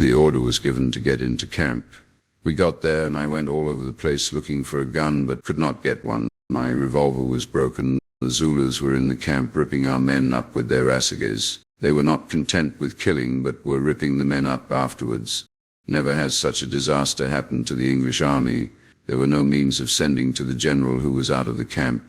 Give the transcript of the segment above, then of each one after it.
The order was given to get into camp. We got there and I went all over the place looking for a gun but could not get one. My revolver was broken. The Zulus were in the camp ripping our men up with their assegais. They were not content with killing but were ripping the men up afterwards. Never has such a disaster happened to the English army. There were no means of sending to the general who was out of the camp.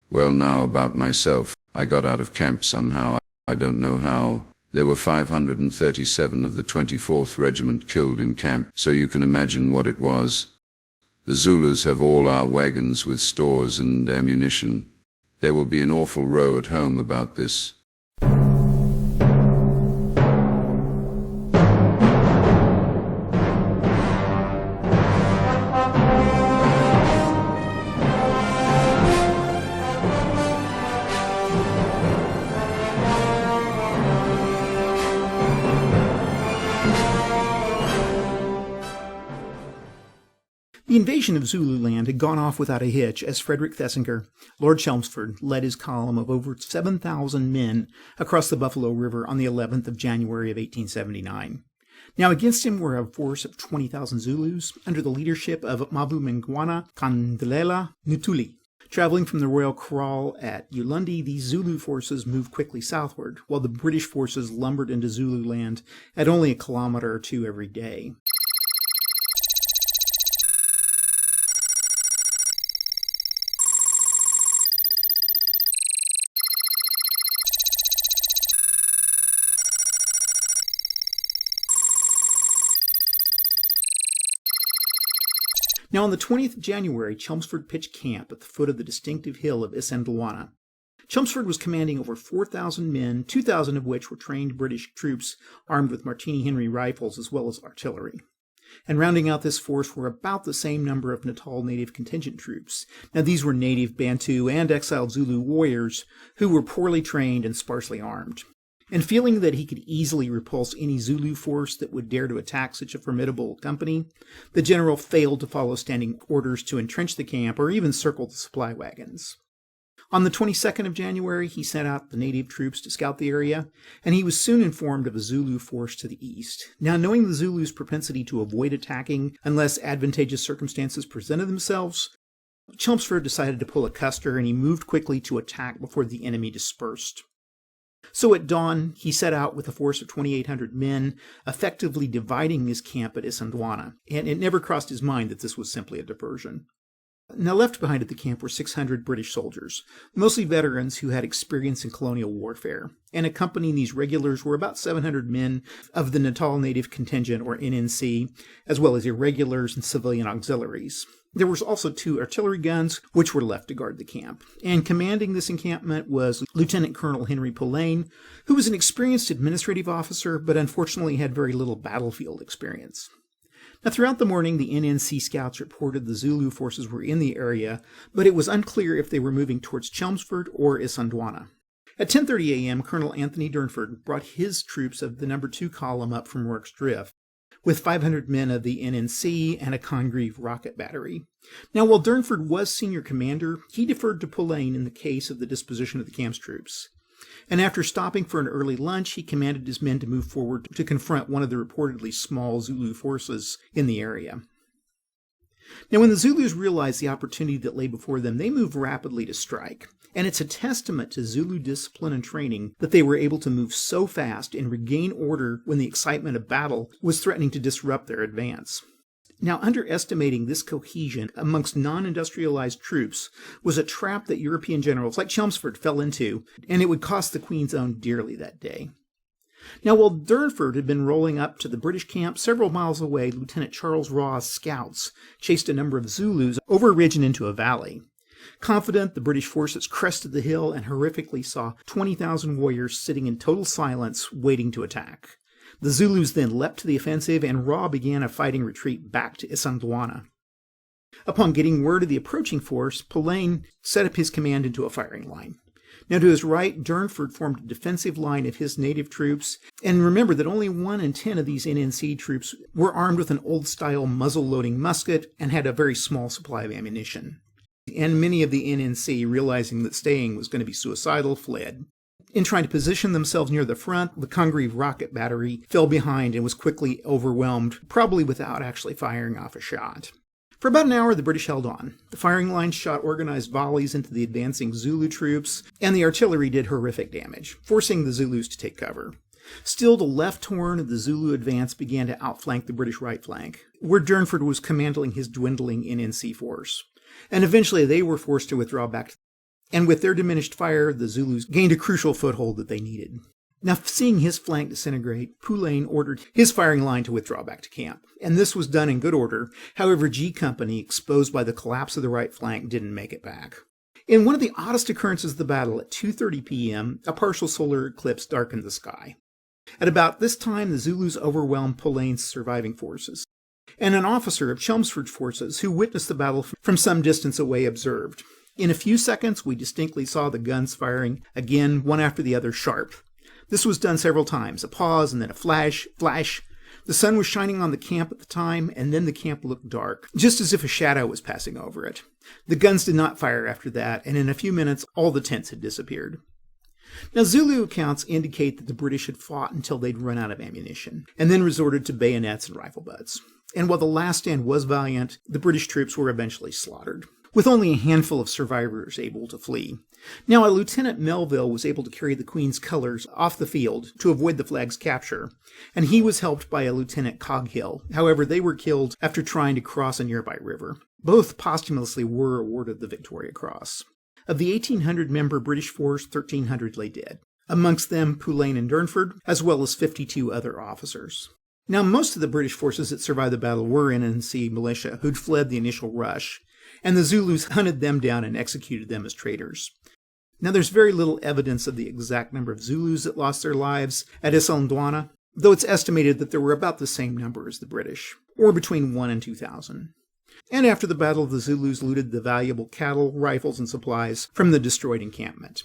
Well, now about myself. I got out of camp somehow. I don't know how. There were 537 of the 24th Regiment killed in camp, so you can imagine what it was. The Zulus have all our wagons with stores and ammunition. There will be an awful row at home about this. The invasion of Zululand had gone off without a hitch as Frederick Thesiger, Lord Chelmsford, led his column of over 7,000 men across the Buffalo River on the 11th of January of 1879. Now against him were a force of 20,000 Zulus under the leadership of Mavumengwana Kandelela Ntuli. Traveling from the royal kraal at Ulundi, these Zulu forces moved quickly southward, while the British forces lumbered into Zululand at only a kilometer or two every day. Now, on the 20th of January, Chelmsford pitched camp at the foot of the distinctive hill of Isandlwana. Chelmsford was commanding over 4,000 men, 2,000 of which were trained British troops armed with Martini Henry rifles as well as artillery. And rounding out this force were about the same number of Natal native contingent troops. Now, these were native Bantu and exiled Zulu warriors who were poorly trained and sparsely armed. And feeling that he could easily repulse any Zulu force that would dare to attack such a formidable company, the general failed to follow standing orders to entrench the camp or even circle the supply wagons. On the 22nd of January, he sent out the native troops to scout the area, and he was soon informed of a Zulu force to the east. Now, knowing the Zulus' propensity to avoid attacking unless advantageous circumstances presented themselves, Chelmsford decided to pull a Custer, and he moved quickly to attack before the enemy dispersed. So at dawn, he set out with a force of 2,800 men, effectively dividing his camp at Isandlwana, and it never crossed his mind that this was simply a diversion. Now left behind at the camp were 600 British soldiers, mostly veterans who had experience in colonial warfare, and accompanying these regulars were about 700 men of the Natal Native Contingent, or NNC, as well as irregulars and civilian auxiliaries. There was also 2 artillery guns, which were left to guard the camp. And commanding this encampment was Lieutenant Colonel Henry Polaine, who was an experienced administrative officer, but unfortunately had very little battlefield experience. Now, throughout the morning, the NNC scouts reported the Zulu forces were in the area, but it was unclear if they were moving towards Chelmsford or Isandlwana. At 10:30 a.m., Colonel Anthony Durnford brought his troops of the No. 2 column up from Rorke's Drift, with 500 men of the NNC and a Congreve rocket battery. Now, while Durnford was senior commander, he deferred to Polaine in the case of the disposition of the camp's troops. And after stopping for an early lunch, he commanded his men to move forward to confront one of the reportedly small Zulu forces in the area. Now, when the Zulus realized the opportunity that lay before them, they moved rapidly to strike. And it's a testament to Zulu discipline and training that they were able to move so fast and regain order when the excitement of battle was threatening to disrupt their advance. Now, underestimating this cohesion amongst non-industrialized troops was a trap that European generals like Chelmsford fell into, and it would cost the Queen's Own dearly that day. Now, while Durnford had been rolling up to the British camp several miles away, Lieutenant Charles Raw's scouts chased a number of Zulus over a ridge and into a valley. Confident, the British forces crested the hill and horrifically saw 20,000 warriors sitting in total silence, waiting to attack. The Zulus then leapt to the offensive, and Raw began a fighting retreat back to Isandlwana. Upon getting word of the approaching force, Polaine set up his command into a firing line. Now, to his right, Durnford formed a defensive line of his native troops, and remember that only 1 in 10 of these NNC troops were armed with an old-style muzzle-loading musket and had a very small supply of ammunition. And many of the NNC, realizing that staying was going to be suicidal, fled. In trying to position themselves near the front, the Congreve rocket battery fell behind and was quickly overwhelmed, probably without actually firing off a shot. For about an hour, the British held on. The firing line shot organized volleys into the advancing Zulu troops, and the artillery did horrific damage, forcing the Zulus to take cover. Still, the left horn of the Zulu advance began to outflank the British right flank, where Durnford was commanding his dwindling NNC force. And eventually they were forced to withdraw back. And with their diminished fire, the Zulus gained a crucial foothold that they needed. Now, seeing his flank disintegrate, Poulain ordered his firing line to withdraw back to camp. And this was done in good order. However, G Company, exposed by the collapse of the right flank, didn't make it back. In one of the oddest occurrences of the battle, at 2:30 p.m., a partial solar eclipse darkened the sky. At about this time, the Zulus overwhelmed Poulain's surviving forces. And an officer of Chelmsford's forces, who witnessed the battle from some distance away, observed. In a few seconds, we distinctly saw the guns firing, again, one after the other, sharp. This was done several times, a pause and then a flash. The sun was shining on the camp at the time, and then the camp looked dark, just as if a shadow was passing over it. The guns did not fire after that, and in a few minutes, all the tents had disappeared. Now, Zulu accounts indicate that the British had fought until they'd run out of ammunition, and then resorted to bayonets and rifle butts. And while the last stand was valiant, the British troops were eventually slaughtered, with only a handful of survivors able to flee. Now, a Lieutenant Melville was able to carry the Queen's colors off the field to avoid the flag's capture, and he was helped by a Lieutenant Coghill. However, they were killed after trying to cross a nearby river. Both posthumously were awarded the Victoria Cross. Of the 1,800-member British force, 1,300 lay dead, amongst them Poulain and Durnford, as well as 52 other officers. Now, most of the British forces that survived the battle were NNC militia who'd fled the initial rush, and the Zulus hunted them down and executed them as traitors. Now, there's very little evidence of the exact number of Zulus that lost their lives at Isandlwana, though it's estimated that there were about the same number as the British, or between 1,000 and 2,000. And after the battle, the Zulus looted the valuable cattle, rifles, and supplies from the destroyed encampment.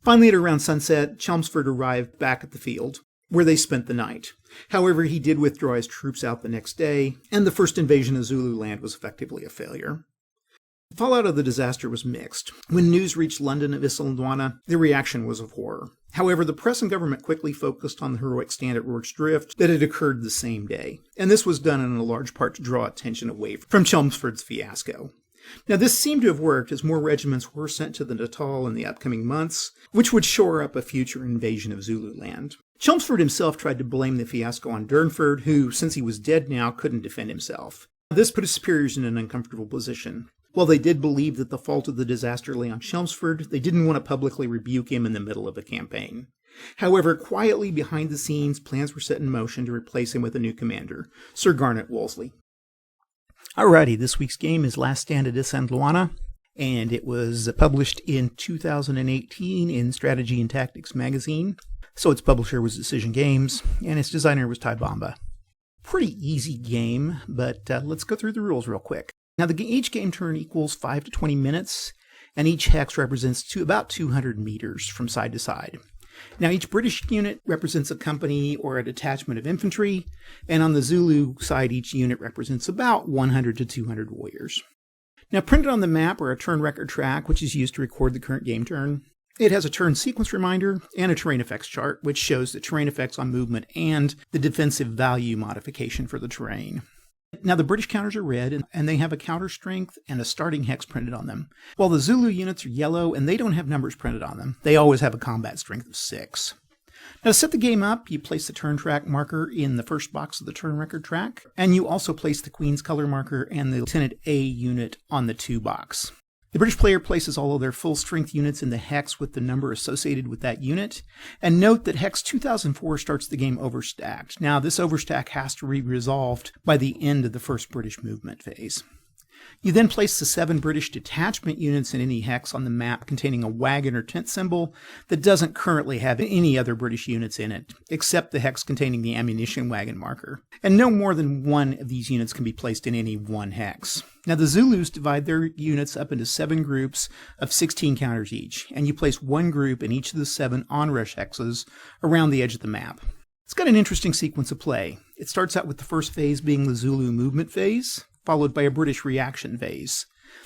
Finally, at around sunset, Chelmsford arrived back at the field, where they spent the night. However, he did withdraw his troops out the next day, and the first invasion of Zulu land was effectively a failure. The fallout of the disaster was mixed. When news reached London of Isandlwana, the reaction was of horror. However, the press and government quickly focused on the heroic stand at Rorke's Drift that had occurred the same day, and this was done in a large part to draw attention away from Chelmsford's fiasco. Now, this seemed to have worked as more regiments were sent to the Natal in the upcoming months, which would shore up a future invasion of Zululand. Chelmsford himself tried to blame the fiasco on Durnford, who, since he was dead now, couldn't defend himself. This put his superiors in an uncomfortable position. While they did believe that the fault of the disaster lay on Chelmsford, they didn't want to publicly rebuke him in the middle of a campaign. However, quietly behind the scenes, plans were set in motion to replace him with a new commander, Sir Garnet Wolseley. Alrighty, this week's game is Last Stand at Isandlwana, and it was published in 2018 in Strategy and Tactics magazine. So its publisher was Decision Games, and its designer was Ty Bomba. Pretty easy game, but let's go through the rules real quick. Now, each game turn equals 5 to 20 minutes, and each hex represents about 200 meters from side to side. Now, each British unit represents a company or a detachment of infantry, and on the Zulu side, each unit represents about 100 to 200 warriors. Now, printed on the map are a turn record track, which is used to record the current game turn. It has a turn sequence reminder and a terrain effects chart, which shows the terrain effects on movement and the defensive value modification for the terrain. Now, the British counters are red, and they have a counter strength and a starting hex printed on them, while the Zulu units are yellow, and they don't have numbers printed on them. They always have a combat strength of 6. Now, to set the game up, you place the turn track marker in the first box of the turn record track, and you also place the Queen's color marker and the Lieutenant A unit on the 2 box. The British player places all of their full-strength units in the hex with the number associated with that unit, and note that hex 2004 starts the game overstacked. Now, this overstack has to be resolved by the end of the first British movement phase. You then place the 7 British detachment units in any hex on the map containing a wagon or tent symbol that doesn't currently have any other British units in it, except the hex containing the ammunition wagon marker. And no more than 1 of these units can be placed in any one hex. Now, the Zulus divide their units up into 7 groups of 16 counters each, and you place 1 group in each of the 7 onrush hexes around the edge of the map. It's got an interesting sequence of play. It starts out with the first phase being the Zulu movement phase, followed by a British reaction phase.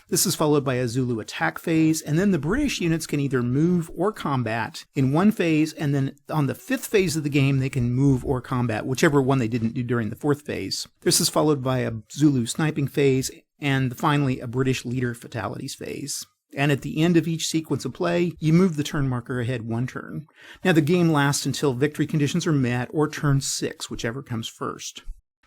This is followed by a Zulu attack phase, and then the British units can either move or combat in one phase, and then on the 5th phase of the game they can move or combat, whichever one they didn't do during the 4th phase. This is followed by a Zulu sniping phase, and finally a British leader fatalities phase. And at the end of each sequence of play, you move the turn marker ahead 1 turn. Now the game lasts until victory conditions are met, or turn 6, whichever comes first.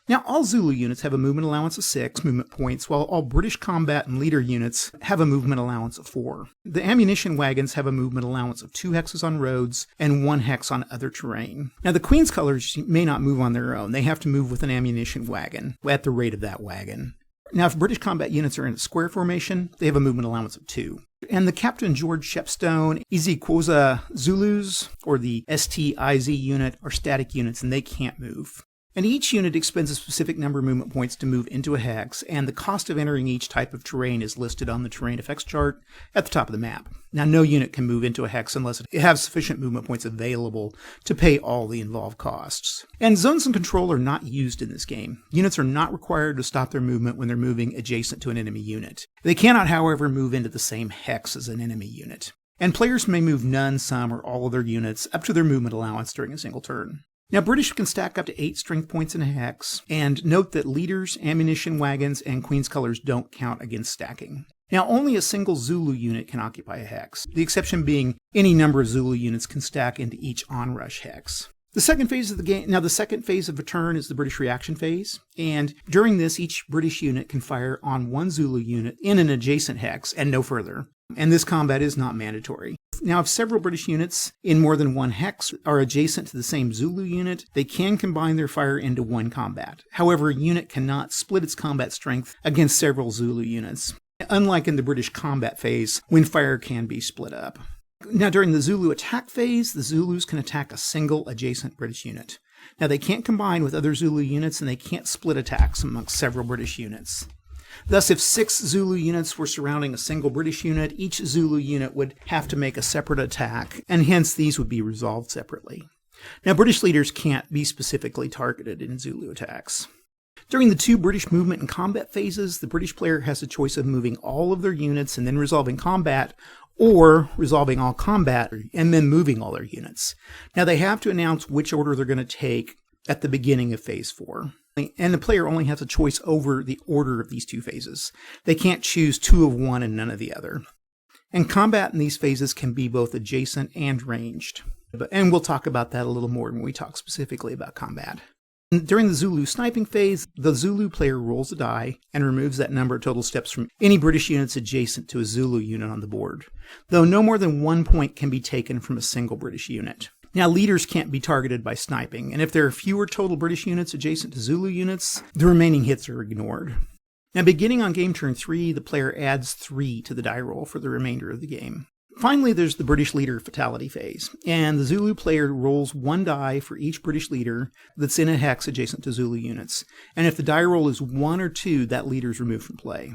Now all Zulu units have a movement allowance of 6 movement points, while all British combat and leader units have a movement allowance of 4. The ammunition wagons have a movement allowance of 2 hexes on roads and 1 hex on other terrain. Now the Queen's colors may not move on their own. They have to move with an ammunition wagon at the rate of that wagon. Now, if British combat units are in a square formation, they have a movement allowance of 2. And the Captain George Shepstone, Izikwoza Zulus, or the STIZ unit, are static units, and they can't move. And each unit expends a specific number of movement points to move into a hex, and the cost of entering each type of terrain is listed on the terrain effects chart at the top of the map. Now, no unit can move into a hex unless it has sufficient movement points available to pay all the involved costs. And zones and control are not used in this game. Units are not required to stop their movement when they're moving adjacent to an enemy unit. They cannot, however, move into the same hex as an enemy unit. And players may move none, some, or all of their units up to their movement allowance during a single turn. Now, British can stack up to 8 strength points in a hex, and note that leaders, ammunition wagons, and Queen's colors don't count against stacking. Now, only a single Zulu unit can occupy a hex, the exception being any number of Zulu units can stack into each onrush hex. The second phase of the game, now the second phase of a turn is the British reaction phase, and during this, each British unit can fire on one Zulu unit in an adjacent hex and no further. And this combat is not mandatory. Now, if several British units in more than one hex are adjacent to the same Zulu unit, they can combine their fire into one combat. However, a unit cannot split its combat strength against several Zulu units, unlike in the British combat phase, when fire can be split up. Now, during the Zulu attack phase, the Zulus can attack a single adjacent British unit. Now, they can't combine with other Zulu units, and they can't split attacks amongst several British units. Thus, if 6 Zulu units were surrounding a single British unit, each Zulu unit would have to make a separate attack, and hence these would be resolved separately. Now, British leaders can't be specifically targeted in Zulu attacks. During the 2 British movement and combat phases, the British player has a choice of moving all of their units and then resolving combat, or resolving all combat and then moving all their units. Now, they have to announce which order they're going to take at the beginning of Phase 4. And the player only has a choice over the order of these 2 phases. They can't choose 2 of one and none of the other. And combat in these phases can be both adjacent and ranged. And we'll talk about that a little more when we talk specifically about combat. During the Zulu sniping phase, the Zulu player rolls a die and removes that number of total steps from any British units adjacent to a Zulu unit on the board, though no more than 1 point can be taken from a single British unit. Now, leaders can't be targeted by sniping, and if there are fewer total British units adjacent to Zulu units, the remaining hits are ignored. Now, beginning on game turn 3, the player adds 3 to the die roll for the remainder of the game. Finally, there's the British leader fatality phase, and the Zulu player rolls 1 die for each British leader that's in a hex adjacent to Zulu units, and if the die roll is 1 or 2, that leader is removed from play.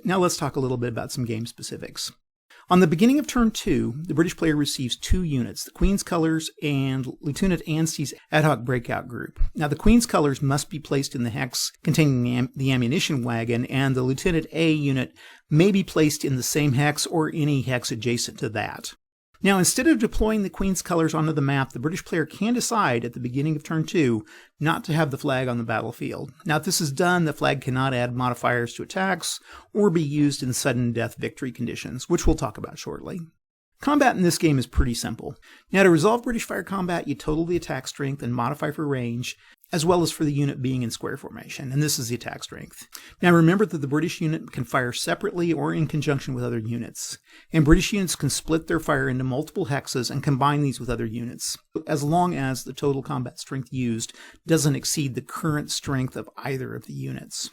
Now let's talk a little bit about some game specifics. On the beginning of turn 2, the British player receives 2 units, the Queen's Colors and Lieutenant Anstey's ad hoc breakout group. Now, the Queen's Colors must be placed in the hex containing the ammunition wagon, and the Lieutenant A unit may be placed in the same hex or any hex adjacent to that. Now, instead of deploying the Queen's Colors onto the map, the British player can decide at the beginning of turn 2 not to have the flag on the battlefield. Now, if this is done, the flag cannot add modifiers to attacks or be used in sudden death victory conditions, which we'll talk about shortly. Combat in this game is pretty simple. Now, to resolve British fire combat, you total the attack strength and modify for range, as well as for the unit being in square formation, and this is the attack strength. Now, remember that the British unit can fire separately or in conjunction with other units, and British units can split their fire into multiple hexes and combine these with other units, as long as the total combat strength used doesn't exceed the current strength of either of the units.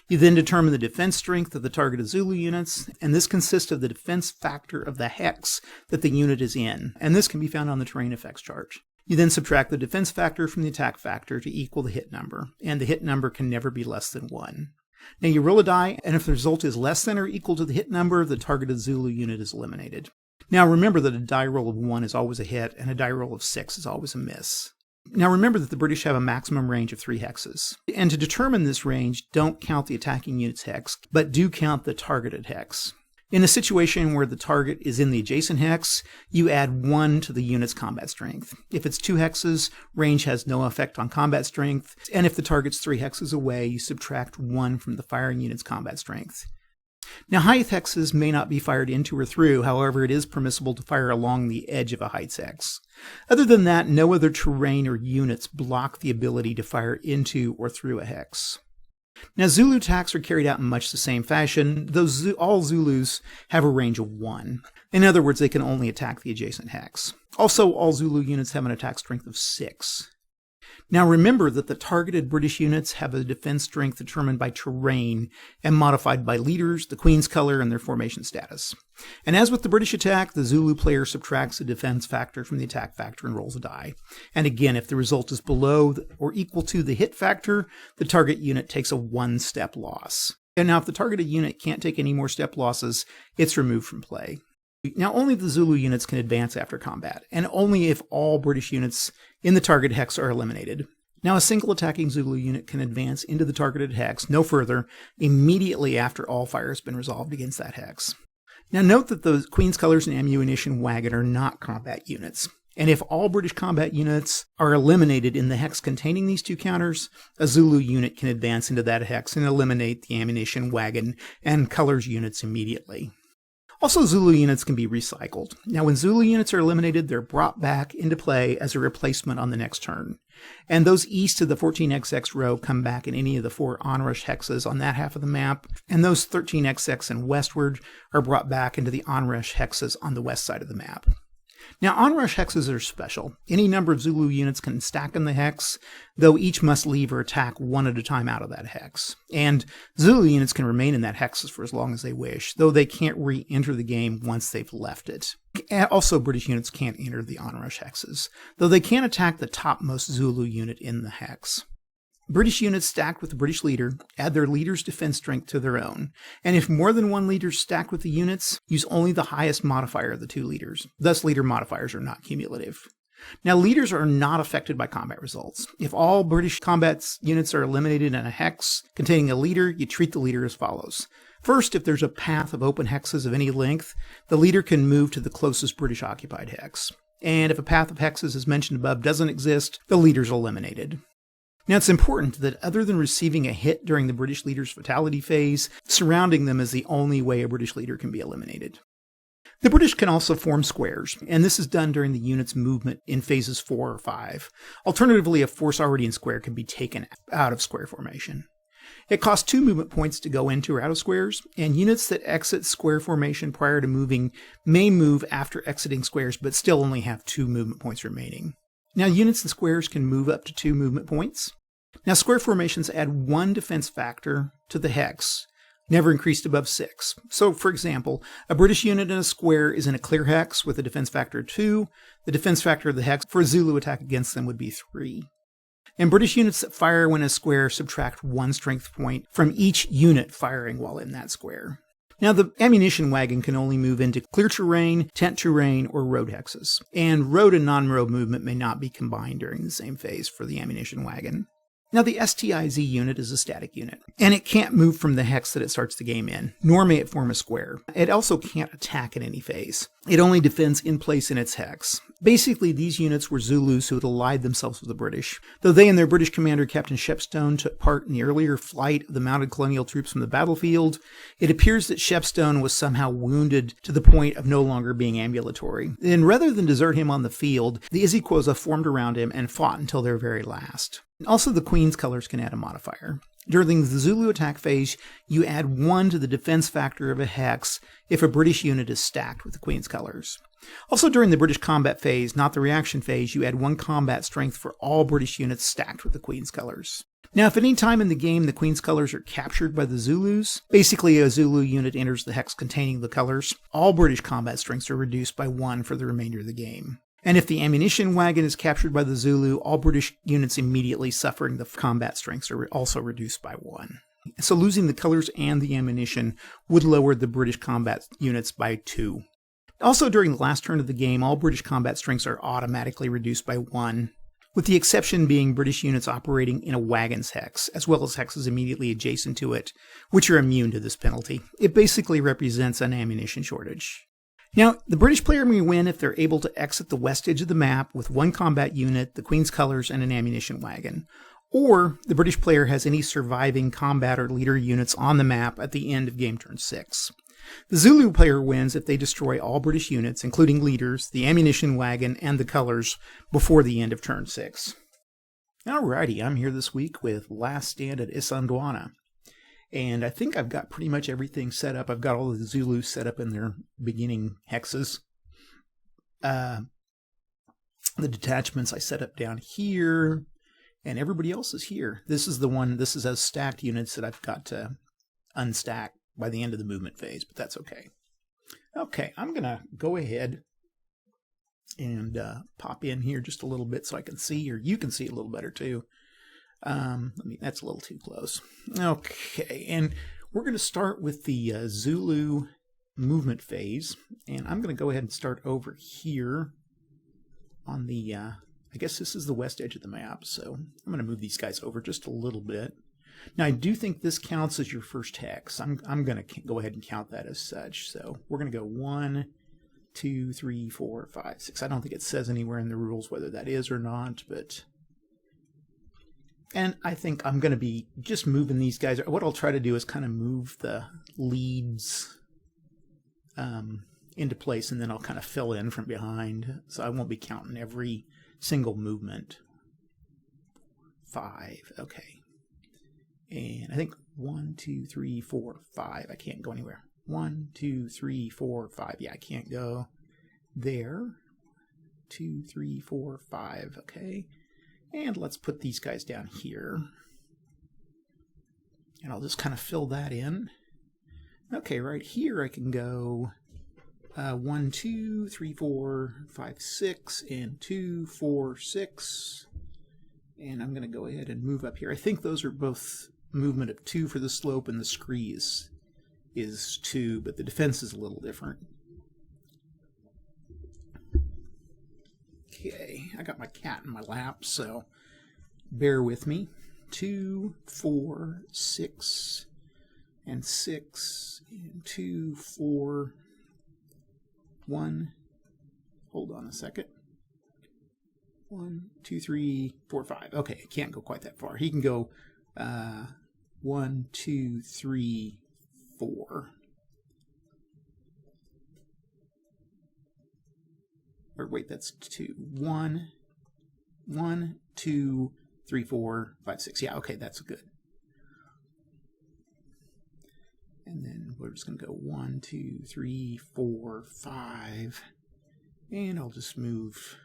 You then determine the defense strength of the targeted Zulu units, and this consists of the defense factor of the hex that the unit is in, and this can be found on the terrain effects chart. You then subtract the defense factor from the attack factor to equal the hit number, and the hit number can never be less than 1. Now you roll a die, and if the result is less than or equal to the hit number, the targeted Zulu unit is eliminated. Now remember that a die roll of 1 is always a hit, and a die roll of 6 is always a miss. Now remember that the British have a maximum range of 3 hexes. And to determine this range, don't count the attacking unit's hex, but do count the targeted hex. In a situation where the target is in the adjacent hex, you add 1 to the unit's combat strength. If it's 2 hexes, range has no effect on combat strength, and if the target's 3 hexes away, you subtract 1 from the firing unit's combat strength. Now, height hexes may not be fired into or through, however, it is permissible to fire along the edge of a height hex. Other than that, no other terrain or units block the ability to fire into or through a hex. Now, Zulu attacks are carried out in much the same fashion, though all Zulus have a range of 1. In other words, they can only attack the adjacent hex. Also, all Zulu units have an attack strength of 6. Now remember that the targeted British units have a defense strength determined by terrain and modified by leaders, the Queen's color, and their formation status. And as with the British attack, the Zulu player subtracts a defense factor from the attack factor and rolls a die. And again, if the result is below or equal to the hit factor, the target unit takes a 1-step loss. And now if the targeted unit can't take any more step losses, it's removed from play. Now, only the Zulu units can advance after combat, and only if all British units in the target hex are eliminated. Now, a single attacking Zulu unit can advance into the targeted hex no further immediately after all fire has been resolved against that hex. Now, note that the Queen's Colors and ammunition wagon are not combat units, and if all British combat units are eliminated in the hex containing these 2 counters, a Zulu unit can advance into that hex and eliminate the ammunition wagon and Colors units immediately. Also, Zulu units can be recycled. Now, when Zulu units are eliminated, they're brought back into play as a replacement on the next turn. And those east of the 14XX row come back in any of the 4 onrush hexes on that half of the map, and those 13XX and westward are brought back into the onrush hexes on the west side of the map. Now, onrush hexes are special. Any number of Zulu units can stack in the hex, though each must leave or attack 1 at a time out of that hex. And Zulu units can remain in that hex for as long as they wish, though they can't re-enter the game once they've left it. Also, British units can't enter the onrush hexes, though they can attack the topmost Zulu unit in the hex. British units stacked with the British leader add their leader's defense strength to their own, and if more than 1 leader is stacked with the units, use only the highest modifier of the 2 leaders. Thus, leader modifiers are not cumulative. Now, leaders are not affected by combat results. If all British combat units are eliminated in a hex containing a leader, you treat the leader as follows. First, if there's a path of open hexes of any length, the leader can move to the closest British occupied hex. And if a path of hexes as mentioned above doesn't exist, the leader's eliminated. Now, it's important that other than receiving a hit during the British leader's fatality phase, surrounding them is the only way a British leader can be eliminated. The British can also form squares, and this is done during the unit's movement in phases 4 or 5. Alternatively, a force already in square can be taken out of square formation. It costs 2 movement points to go into or out of squares, and units that exit square formation prior to moving may move after exiting squares, but still only have 2 movement points remaining. Now, units in squares can move up to 2 movement points. Now, square formations add 1 defense factor to the hex, never increased above 6. So, for example, a British unit in a square is in a clear hex with a defense factor of 2. The defense factor of the hex for a Zulu attack against them would be 3. And British units that fire when in a square subtract 1 strength point from each unit firing while in that square. Now, the ammunition wagon can only move into clear terrain, tent terrain, or road hexes. And road and non-road movement may not be combined during the same phase for the ammunition wagon. Now, the STIZ unit is a static unit, and it can't move from the hex that it starts the game in, nor may it form a square. It also can't attack in any phase. It only defends in place in its hex. Basically, these units were Zulus who had allied themselves with the British. Though they and their British commander, Captain Shepstone, took part in the earlier flight of the mounted colonial troops from the battlefield, it appears that Shepstone was somehow wounded to the point of no longer being ambulatory. And rather than desert him on the field, the Isiquosa formed around him and fought until their very last. Also, the Queen's colors can add a modifier. During the Zulu attack phase, you add 1 to the defense factor of a hex if a British unit is stacked with the Queen's colors. Also, during the British combat phase, not the reaction phase, you add 1 combat strength for all British units stacked with the Queen's colors. Now, if at any time in the game the Queen's colors are captured by the Zulus, basically a Zulu unit enters the hex containing the colors, all British combat strengths are reduced by 1 for the remainder of the game. And if the ammunition wagon is captured by the Zulu, all British units immediately suffering the combat strengths are also reduced by 1. So losing the colors and the ammunition would lower the British combat units by 2. Also, during the last turn of the game, all British combat strengths are automatically reduced by 1. with the exception being British units operating in a wagon's hex, as well as hexes immediately adjacent to it, which are immune to this penalty. It basically represents an ammunition shortage. Now, the British player may win if they're able to exit the west edge of the map with one combat unit, the Queen's Colors, and an ammunition wagon. Or the British player has any surviving combat or leader units on the map at the end of game turn 6. The Zulu player wins if they destroy all British units, including leaders, the ammunition wagon, and the colors, before the end of turn 6. Alrighty, I'm here this week with Last Stand at Isandlwana. And I think I've got pretty much everything set up. I've got all the Zulus set up in their beginning hexes. The detachments I set up down here, and everybody else is here. This is as stacked units that I've got to unstack by the end of the movement phase, but that's okay. Okay, I'm going to go ahead and pop in here just a little bit so I can see, or you can see a little better too. That's a little too close. Okay, and we're going to start with the Zulu movement phase, and I'm going to go ahead and start over here on the, I guess this is the west edge of the map, so I'm going to move these guys over just a little bit. Now, I do think this counts as your first hex. I'm going to go ahead and count that as such, so we're going to go 1, 2, 3, 4, 5, 6. I don't think it says anywhere in the rules whether that is or not, but... And I think I'm going to be just moving these guys. What I'll try to do is kind of move the leads into place, and then I'll kind of fill in from behind. So I won't be counting every single movement. 5, okay. And I think 1, 2, 3, 4, 5. I can't go anywhere. 1, 2, 3, 4, 5. Yeah, I can't go there. 2, 3, 4, 5. Okay. And let's put these guys down here. And I'll just kind of fill that in. Okay, right here I can go 1, 2, 3, 4, 5, 6, and 2, 4, 6. And I'm going to go ahead and move up here. I think those are both movement of 2 for the slope, and the scree is 2, but the defense is a little different. Okay, I got my cat in my lap, so bear with me. 2, 4, 6, and 6, and 2, 4, 1. Hold on a second. 1, 2, 3, 4, 5. Okay, I can't go quite that far. He can go 1, 2, 3, 4. Or wait, that's 2. 1, 2, 3, 4, 5, 6. Yeah, okay, that's good. And then we're just going to go 1, 2, 3, 4, 5. And I'll just move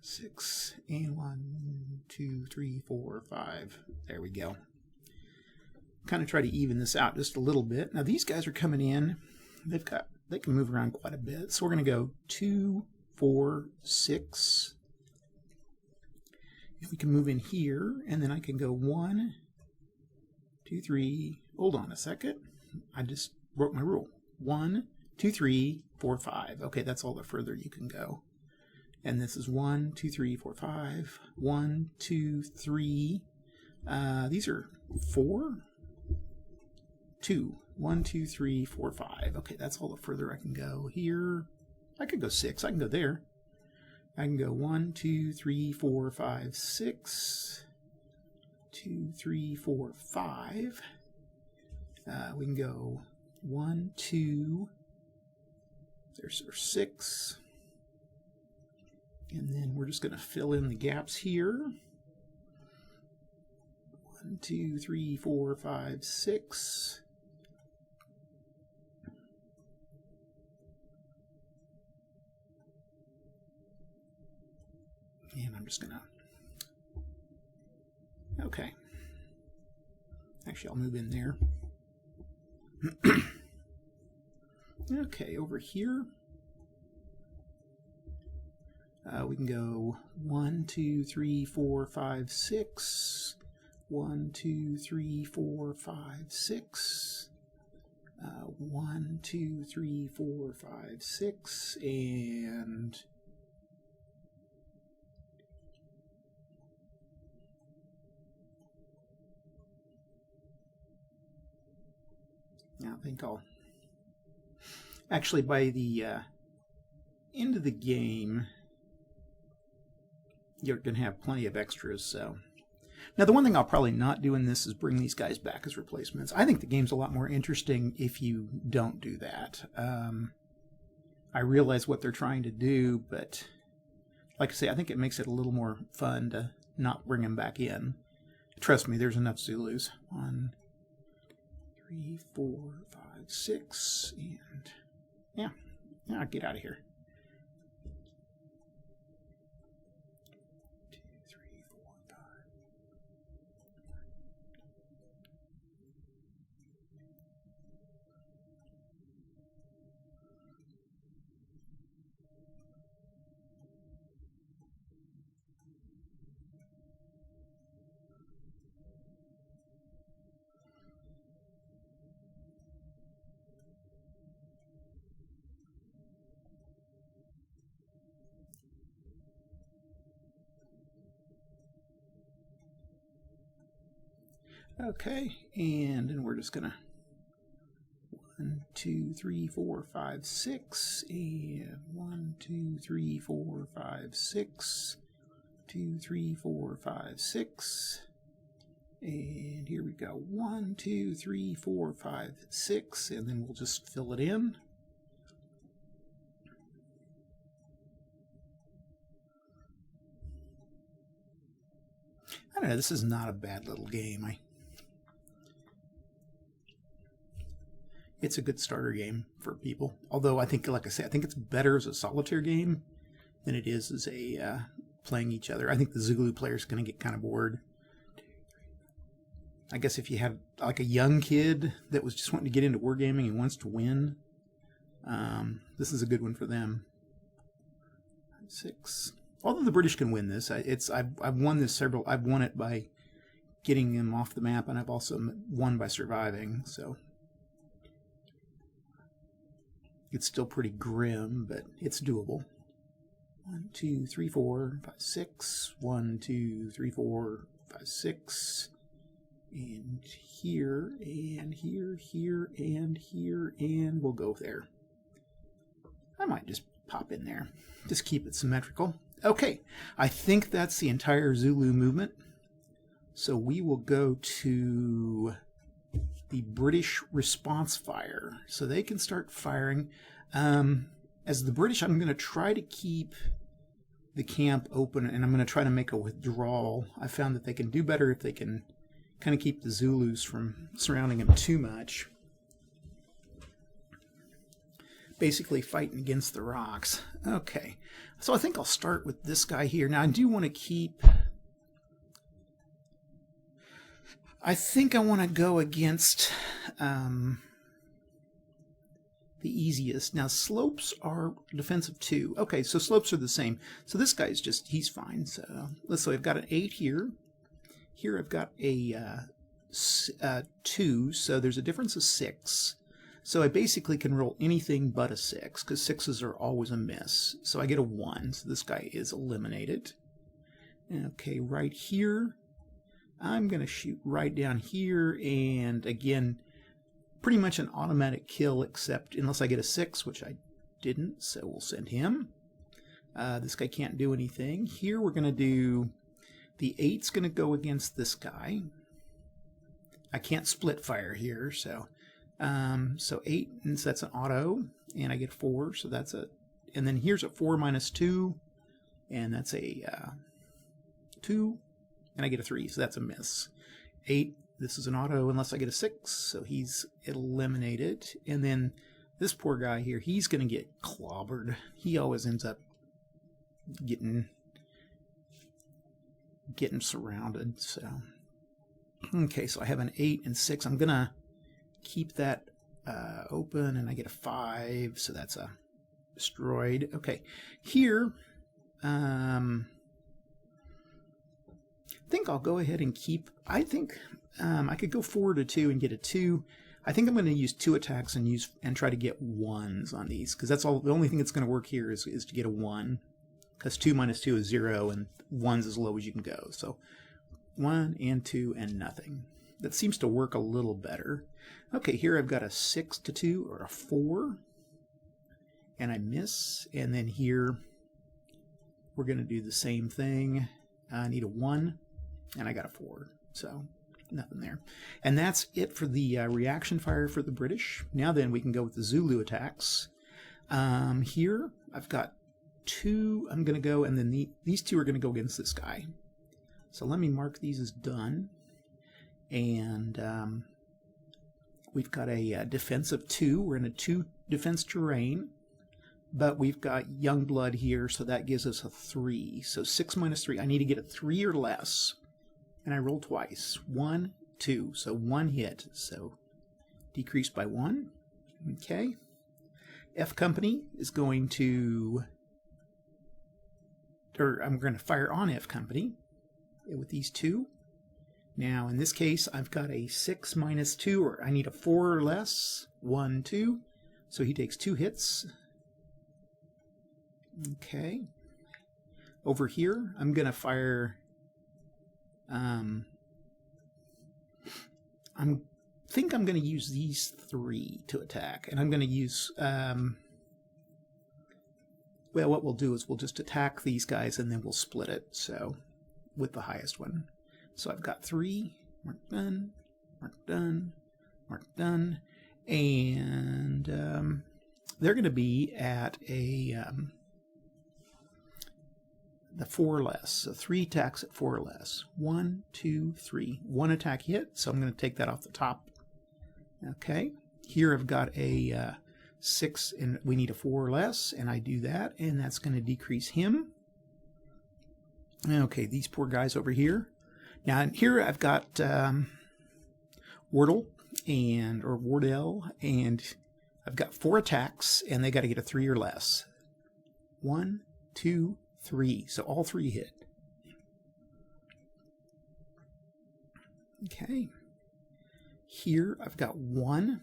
6 and 1, 2, 3, 4, 5. There we go. Kind of try to even this out just a little bit. Now these guys are coming in. They can move around quite a bit. So we're going to go 2, 4, 6. If we can move in here, and then I can go 1, 2, 3. Hold on a second. I just broke my rule. 1, 2, 3, 4, 5. Okay, that's all the further you can go. And this is 1, 2, 3, 4, 5. 1, 2, 3. These are 4. 2. 1, 2, 3, 4, 5. Okay, that's all the further I can go. Here, I could go 6. I can go there. I can go 1, 2, 3, 4, 5, 6. 2, 3, 4, 5. We can go 1, 2. There's our 6. And then we're just going to fill in the gaps here. 1, 2, 3, 4, 5, 6. And I'm just going to... Okay. Actually, I'll move in there. Okay, over here. We can go 1, 2, 3, 4, 5, 6. 1, 2, 3, 4, 5, 6. 1, 2, 3, 4, 5, 6, and I think I'll actually, by the end of the game, you're going to have plenty of extras. So now the one thing I'll probably not do in this is bring these guys back as replacements. I think the game's a lot more interesting if you don't do that. I realize what they're trying to do, but like I say, I think it makes it a little more fun to not bring them back in. Trust me, there's enough Zulus. 1, 3, 4, 5, 6, and yeah, I'll get out of here. 2, 3, 4, 5. Okay, and then we're just gonna 1, 2, 3, 4, 5, 6, and 1, 2, 3, 4, 5, 6, 2, 3, 4, 5, 6, and here we go. 1, 2, 3, 4, 5, 6, and then we'll just fill it in. I don't know, this is not a bad little game. It's a good starter game for people. Although I think, like I say, I think it's better as a solitaire game than it is as a playing each other. I think the Zulu player is going to get kind of bored. I guess if you have like a young kid that was just wanting to get into wargaming and wants to win, this is a good one for them. 6. Although the British can win this, I've won this several. I've won it by getting them off the map, and I've also won by surviving. So it's still pretty grim, but it's doable. 1, 2, 3, 4, 5, 6. 1, 2, 3, 4, 5, 6. And here, and here, here, and here, and we'll go there. I might just pop in there. Just keep it symmetrical. Okay, I think that's the entire Zulu movement. So we will go to the British response fire. So they can start firing. As the British, I'm going to try to keep the camp open, and I'm going to try to make a withdrawal. I found that they can do better if they can kind of keep the Zulus from surrounding them too much. Basically fighting against the rocks. Okay, so I think I'll start with this guy here. Now I do want to keep... I think I want to go against the easiest. Now slopes are defensive 2. Okay, so slopes are the same. So this guy's just, he's fine. So let's say I've got an 8 here. Here I've got a 2, so there's a difference of 6. So I basically can roll anything but a 6, because 6s are always a miss. So I get a 1, so this guy is eliminated. Okay, right here, I'm going to shoot right down here, and again, pretty much an automatic kill, except unless I get a 6, which I didn't, so we'll send him. This guy can't do anything. Here we're going to do, the 8's going to go against this guy. I can't split fire here, so 8, and so that's an auto, and I get 4, so that's a, and then here's a 4 minus 2, and that's a 2, and I get a 3, so that's a miss. 8, this is an auto unless I get a 6, so he's eliminated. And then this poor guy here, he's going to get clobbered. He always ends up getting surrounded. So okay, so I have an 8 and 6. I'm going to keep that open, and I get a 5, so that's a destroyed. Okay, here I think I'll go ahead and keep, I think I could go forward a 2 and get a 2. I think I'm going to use 2 attacks and try to get 1s on these, because that's all. The only thing that's going to work here is to get a 1, because 2 minus 2 is 0, and 1's as low as you can go. So 1 and 2 and nothing. That seems to work a little better. Okay, here I've got a 6 to 2 or a 4, and I miss. And then here we're going to do the same thing. I need a 1, and I got a 4. So nothing there. And that's it for the reaction fire for the British. Now then, we can go with the Zulu attacks. Here I've got 2. I'm going to go, and then these 2 are going to go against this guy. So let me mark these as done. And we've got a defense of 2. We're in a 2 defense terrain. But we've got young blood here, so that gives us a 3. So 6 minus 3. I need to get a 3 or less. And I roll twice. 1, 2. So 1 hit. So decrease by 1. Okay. F Company is going to... Or I'm going to fire on F Company with these 2. Now, in this case, I've got a 6 minus 2, or I need a 4 or less. 1, 2. So he takes 2 hits. Okay. Over here, I'm going to fire... I think I'm going to use these 3 to attack. And I'm going to use... well, what we'll do is we'll just attack these guys, and then we'll split it. So, with the highest one. So I've got 3, mark done, mark done, mark done, and they're going to be at a the 4 or less. So 3 attacks at 4 or less. 1, 2, 3. 1 attack hit, so I'm going to take that off the top. Okay. Here I've got a 6, and we need a 4 or less, and I do that, and that's going to decrease him. Okay, these poor guys over here. Now here I've got Wardle or Wardell, and I've got 4 attacks, and they got to get a 3 or less. 1, 2, 3. So all 3 hit. Okay. Here I've got 1,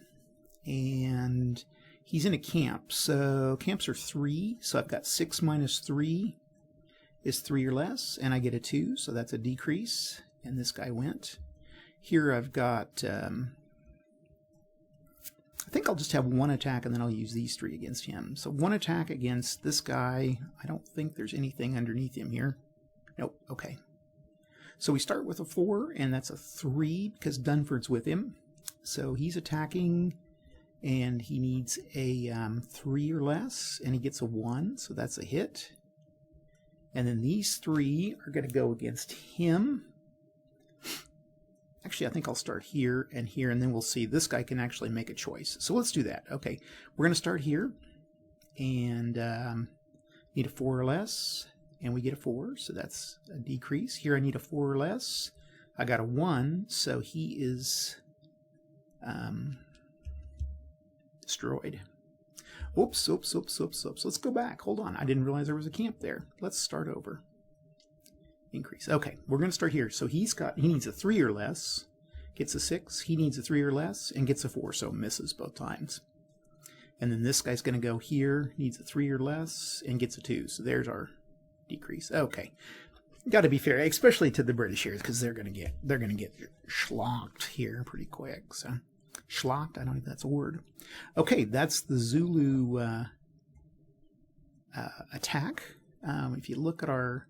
and he's in a camp. So camps are 3. So I've got 6 minus 3 is 3 or less, and I get a 2. So that's a decrease. And this guy went. Here I've got, I think I'll just have 1 attack, and then I'll use these 3 against him. So 1 attack against this guy. I don't think there's anything underneath him here. Nope, okay. So we start with a 4, and that's a 3 because Dunford's with him. So he's attacking, and he needs a 3 or less, and he gets a 1, so that's a hit. And then these 3 are going to go against him. Actually, I think I'll start here, and then we'll see. This guy can actually make a choice. So let's do that. Okay, we're going to start here, and need a 4 or less, and we get a 4, so that's a decrease. Here I need a 4 or less. I got a 1, so he is destroyed. Oops. Let's go back. Hold on. I didn't realize there was a camp there. Let's start over. Increase. Okay, we're going to start here. So he needs a 3 or less, gets a 6. He needs a 3 or less, and gets a 4, so misses both times. And then this guy's going to go here, needs a 3 or less, and gets a 2. So there's our decrease. Okay, got to be fair, especially to the British here, because they're going to get schlocked here pretty quick. So schlocked, I don't know if that's a word. Okay, that's the Zulu attack. If you look at our...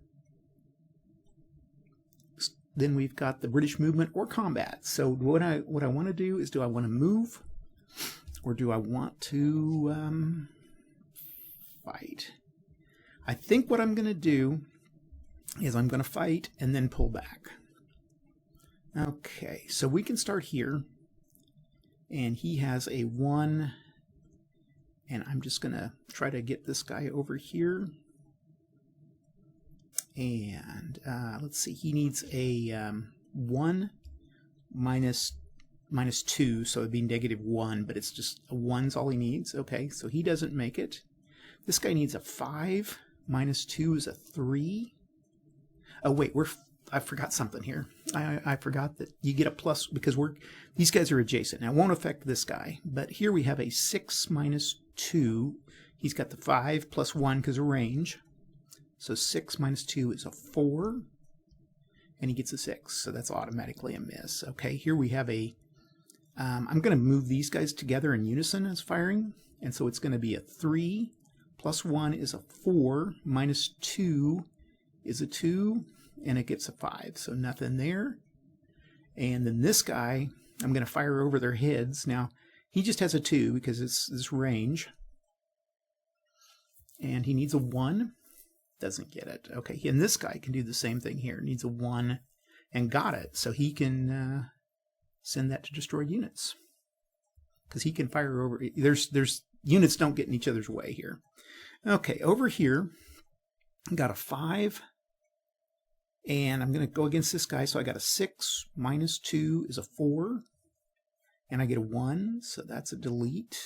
Then we've got the British movement or combat. So what I want to do is, do I want to move, or do I want to fight? I think what I'm going to do is I'm going to fight and then pull back. Okay, so we can start here, and he has a 1, and I'm just going to try to get this guy over here. And let's see, he needs a 1 minus 2, so it'd be -1, but it's just a 1's all he needs. Okay, so he doesn't make it. This guy needs a 5 minus 2 is a 3. Oh wait, I forgot something here. I forgot that you get a plus because these guys are adjacent. Now, it won't affect this guy, but here we have a 6 minus 2. He's got the 5 plus 1 because of range. So 6 minus 2 is a 4, and he gets a 6, so that's automatically a miss. Okay, here we have a, I'm going to move these guys together in unison as firing, and so it's going to be a 3 plus 1 is a 4, minus 2 is a 2, and it gets a 5, so nothing there. And then this guy, I'm going to fire over their heads. Now, he just has a 2 because it's this range, and he needs a 1. Doesn't get it. Okay, and this guy can do the same thing here. Needs a 1 and got it. So he can send that to destroyed units. Because he can fire over. There's units don't get in each other's way here. Okay, over here, got a 5. And I'm going to go against this guy. So I got a 6 minus 2 is a 4. And I get a 1. So that's a delete.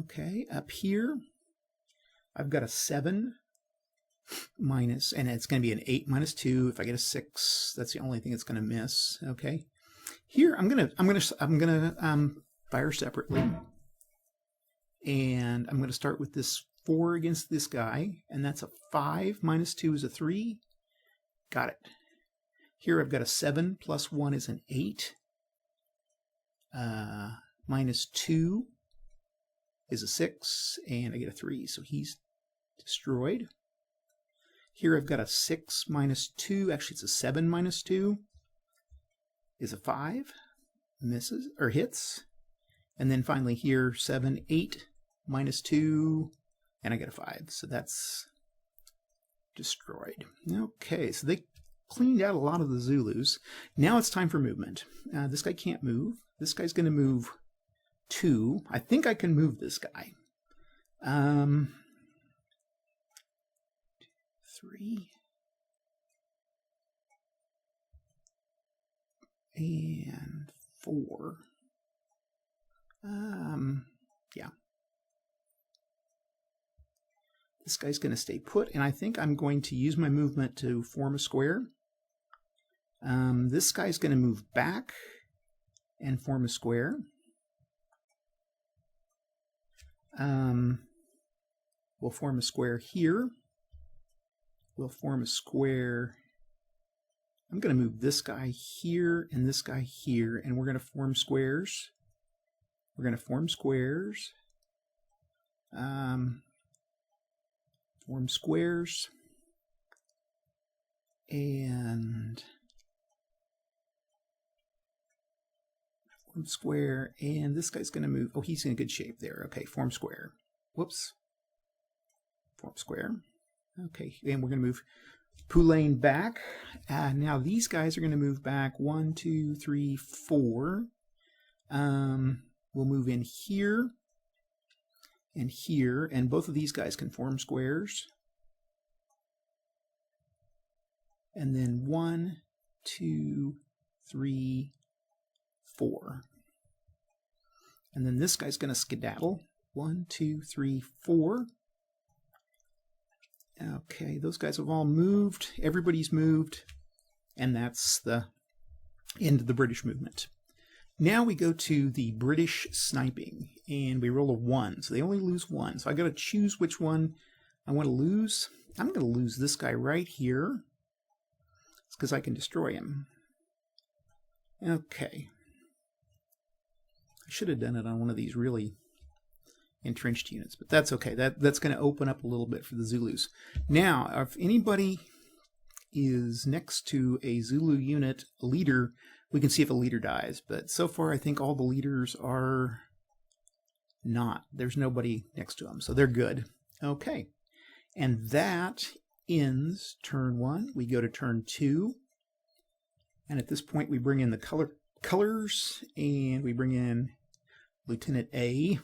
Okay, up here, I've got a 7. Minus, and it's going to be an 8 minus 2. If I get a 6, that's the only thing it's going to miss. Okay, here I'm gonna fire separately, and I'm going to start with this 4 against this guy, and that's a 5 minus 2 is a 3. Got it. Here I've got a 7 plus 1 is an 8. Minus 2 is a 6, and I get a 3, so he's destroyed. Here I've got a 6 minus 2, actually it's a 7 minus 2, is a 5, misses, or hits. And then finally here, 7, 8 minus 2, and I get a 5, so that's destroyed. Okay, so they cleaned out a lot of the Zulus. Now it's time for movement. This guy can't move. This guy's going to move 2. I think I can move this guy. 3 and 4. Yeah. This guy's going to stay put, and I think I'm going to use my movement to form a square. This guy's going to move back and form a square. We'll form a square here. We'll form a square. I'm going to move this guy here and this guy here, and we're going to form squares. We're going to form squares. Form squares. And form square. And this guy's going to move. Oh, he's in good shape there. Okay, form square. Whoops. Form square. Okay, and we're going to move Poulain back. Now these guys are going to move back 1, 2, 3, 4. We'll move in here and here, and both of these guys can form squares. And then 1, 2, 3, 4. And then this guy's going to skedaddle. 1, 2, 3, 4. Okay, those guys have all moved. Everybody's moved. And that's the end of the British movement. Now we go to the British sniping, and we roll a 1. So they only lose 1. So I got to choose which one I want to lose. I'm going to lose this guy right here. It's because I can destroy him. Okay. I should have done it on one of these really entrenched units, but that's okay. That's going to open up a little bit for the Zulus. Now, if anybody is next to a Zulu unit leader, we can see if a leader dies. But so far, I think all the leaders are not. There's nobody next to them, so they're good. Okay, and that ends turn 1. We go to turn 2, and at this point, we bring in the colors, and we bring in Lieutenant A.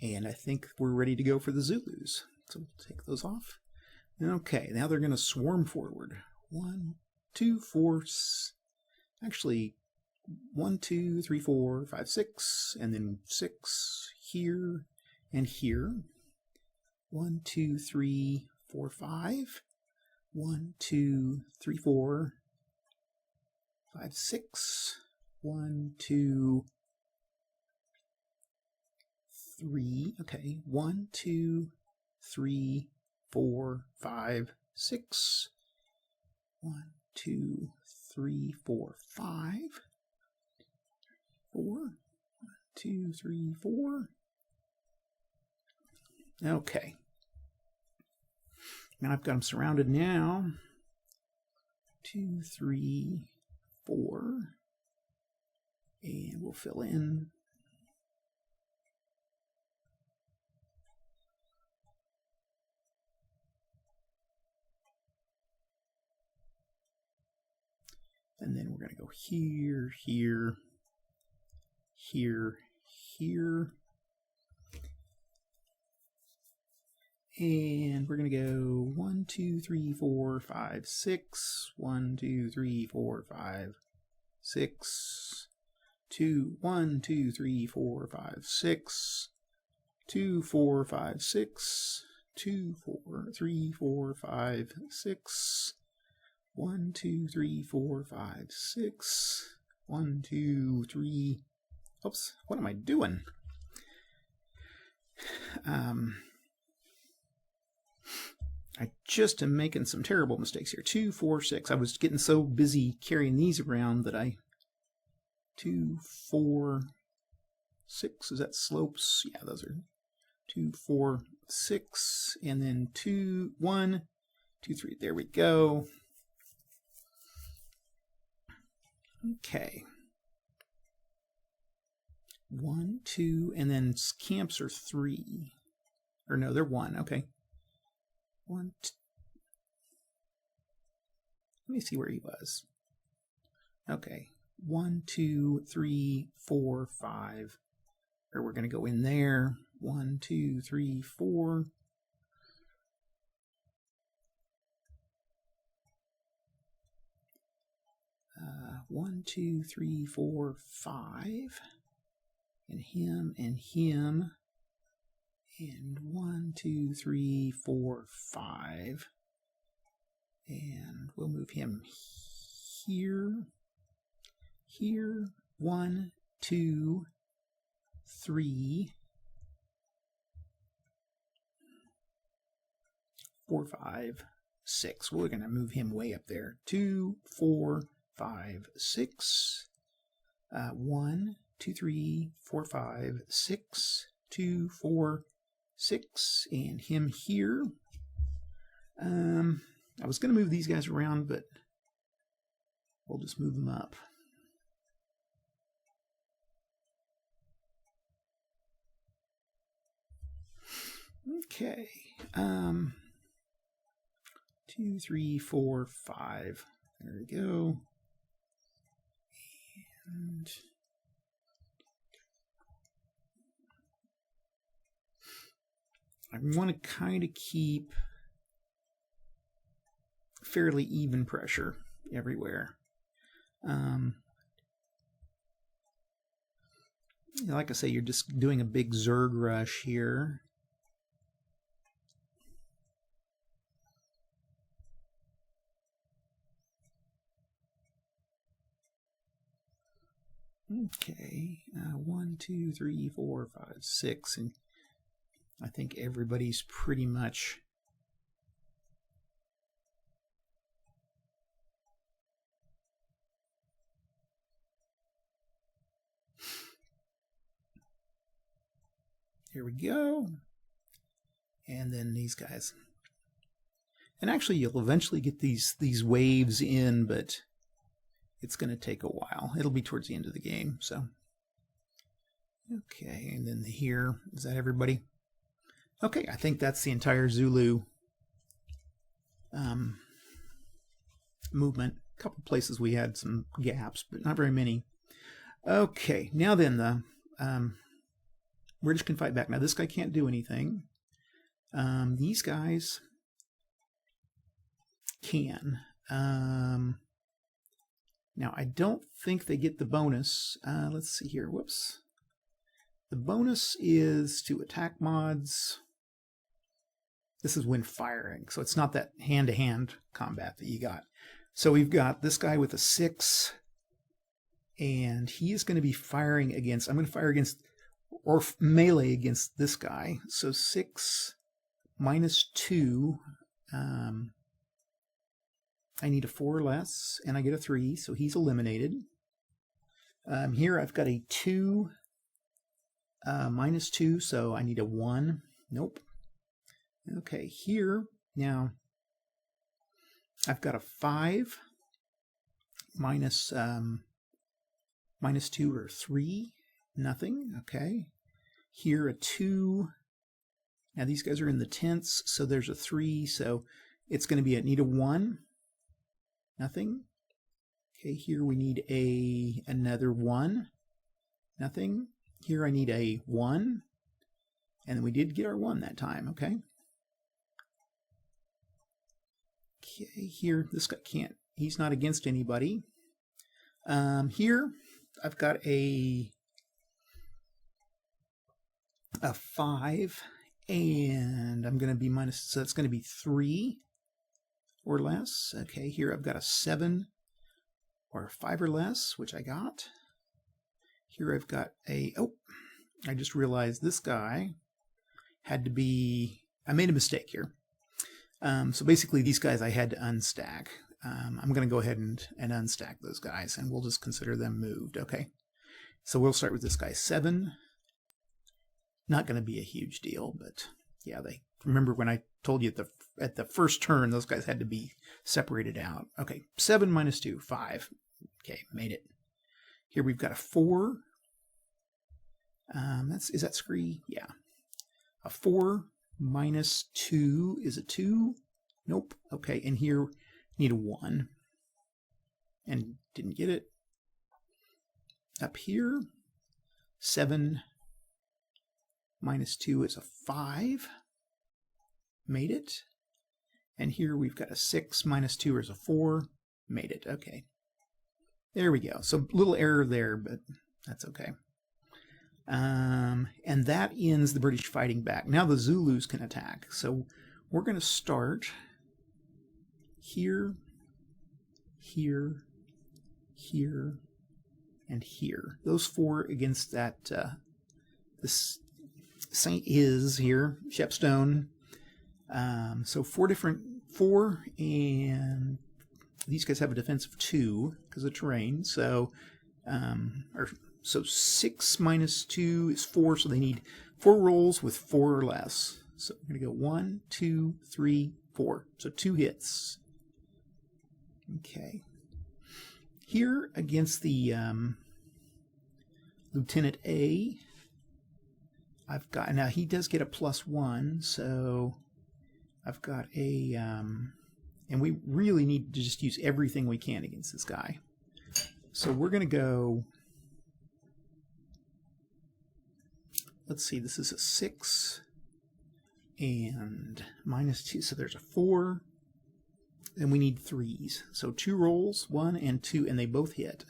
And I think we're ready to go for the Zulus. So we'll take those off. Okay, now they're going to swarm forward. 1, 2, 4, actually 1, 2, 3, 4, 5, 6, and then 6 here and here. 1, 2, 3, 4, 5. 1, 2, 3, 4, 5, 6. 1, 2, 3. Okay. 1, 2, 3, 4, 5, 6. 1, 2, 3, 4, 5. 4. 1, 2, 3, 4. Okay. Now I've got them surrounded now. 2, 3, 4. And we'll fill in. And then we're going to go here, here, here, here. And we're going to go 1, 2, 3, 4, 5, 6. 1, 2, 3, 4, 5, 6. 2, 1, 2, 3, 4, 5, 6. 2, 4, 5, 6. 2, 4, 3, 4, 5, 6. 1, 2, 3, 4, 5, 6. 1, 2, 3. Oops, what am I doing? I just am making some terrible mistakes here. 2, 4, 6. I was getting so busy carrying these around that I... 2, 4, 6. Is that slopes? Yeah, those are 2, 4, 6. And then 2, 1, 2, 3. There we go. Okay. 1, 2, and then camps are 3. Or no, they're 1. Okay. 1, 2. Let me see where he was. Okay. 1, 2, 3, 4, 5. Or we're going to go in there. 1, 2, 3, 4. Uh, 1, 2, 3, 4, 5. And him and him. And 1, 2, 3, 4, 5. And we'll move him here. Here. 1, 2, 3, 4, 5, 6. We're going to move him way up there. 2, 4, 5, 6. 1, 2, 3, 4, 5, 6. 2, 4, 6. And him here. I was going to move these guys around, but we'll just move them up. Okay. 2, 3, 4, 5. There we go. And I want to kind of keep fairly even pressure everywhere. Like I say, you're just doing a big Zerg rush here. Okay, 1, 2, 3, 4, 5, 6, and I think everybody's pretty much here we go. And then these guys. And actually you'll eventually get these waves in, but it's going to take a while. It'll be towards the end of the game, so. Okay, and then here, is that everybody? Okay, I think that's the entire Zulu movement. A couple places we had some gaps, but not very many. Okay, now then, the British can fight back. Now this guy can't do anything. These guys can. Now, I don't think they get the bonus. Let's see here. Whoops. The bonus is to attack mods. This is when firing, so it's not that hand-to-hand combat that you got. So we've got this guy with a 6, and he is going to be firing against, I'm going to fire against, or melee against this guy. So 6 minus 2, I need a 4 or less, and I get a 3, so he's eliminated. Here I've got a 2, minus 2, so I need a 1. Nope. Okay, here, now, I've got a 5, minus 2 or 3, nothing, okay. Here a 2, now these guys are in the tenths, so there's a 3, so it's going to be, I need a 1, nothing. Okay, here we need another 1, nothing. Here I need a 1, and we did get our 1 that time, okay. Okay, here, this guy can't, he's not against anybody. Here, I've got a 5, and I'm going to be minus, so it's going to be 3 or less. Okay, here I've got a 7 or 5 or less, which I got. Here I've got a, oh, I just realized this guy had to be, I made a mistake here. So basically these guys I had to unstack. I'm going to go ahead and unstack those guys, and we'll just consider them moved, okay? So we'll start with this guy, 7. Not going to be a huge deal, but yeah, they remember when I told you at the first turn, those guys had to be separated out. Okay, 7 minus 2, 5. Okay, made it. Here we've got a 4. Is that scree? Yeah. A 4 minus 2 is a 2. Nope. Okay, and here need a 1. And didn't get it. Up here, 7 minus 2 is a 5. Made it. And here we've got a 6 minus 2 is a 4. Made it. Okay. There we go. So a little error there, but that's okay. And that ends the British fighting back. Now the Zulus can attack. So we're going to start here, here, here, and here. Those 4 against that, this Saint Is here, Shepstone. So 4, and these guys have a defense of 2 because of terrain. So, so 6 minus 2 is 4, so they need 4 rolls with 4 or less. So we're going to go 1, 2, 3, 4. So 2 hits. Okay. Here against the Lieutenant A, I've got, now he does get a +1, so I've got a, and we really need to just use everything we can against this guy. So we're going to go, let's see, this is a 6 and minus 2, so there's a 4, and we need 3s. So 2 rolls, 1 and 2, and they both hit.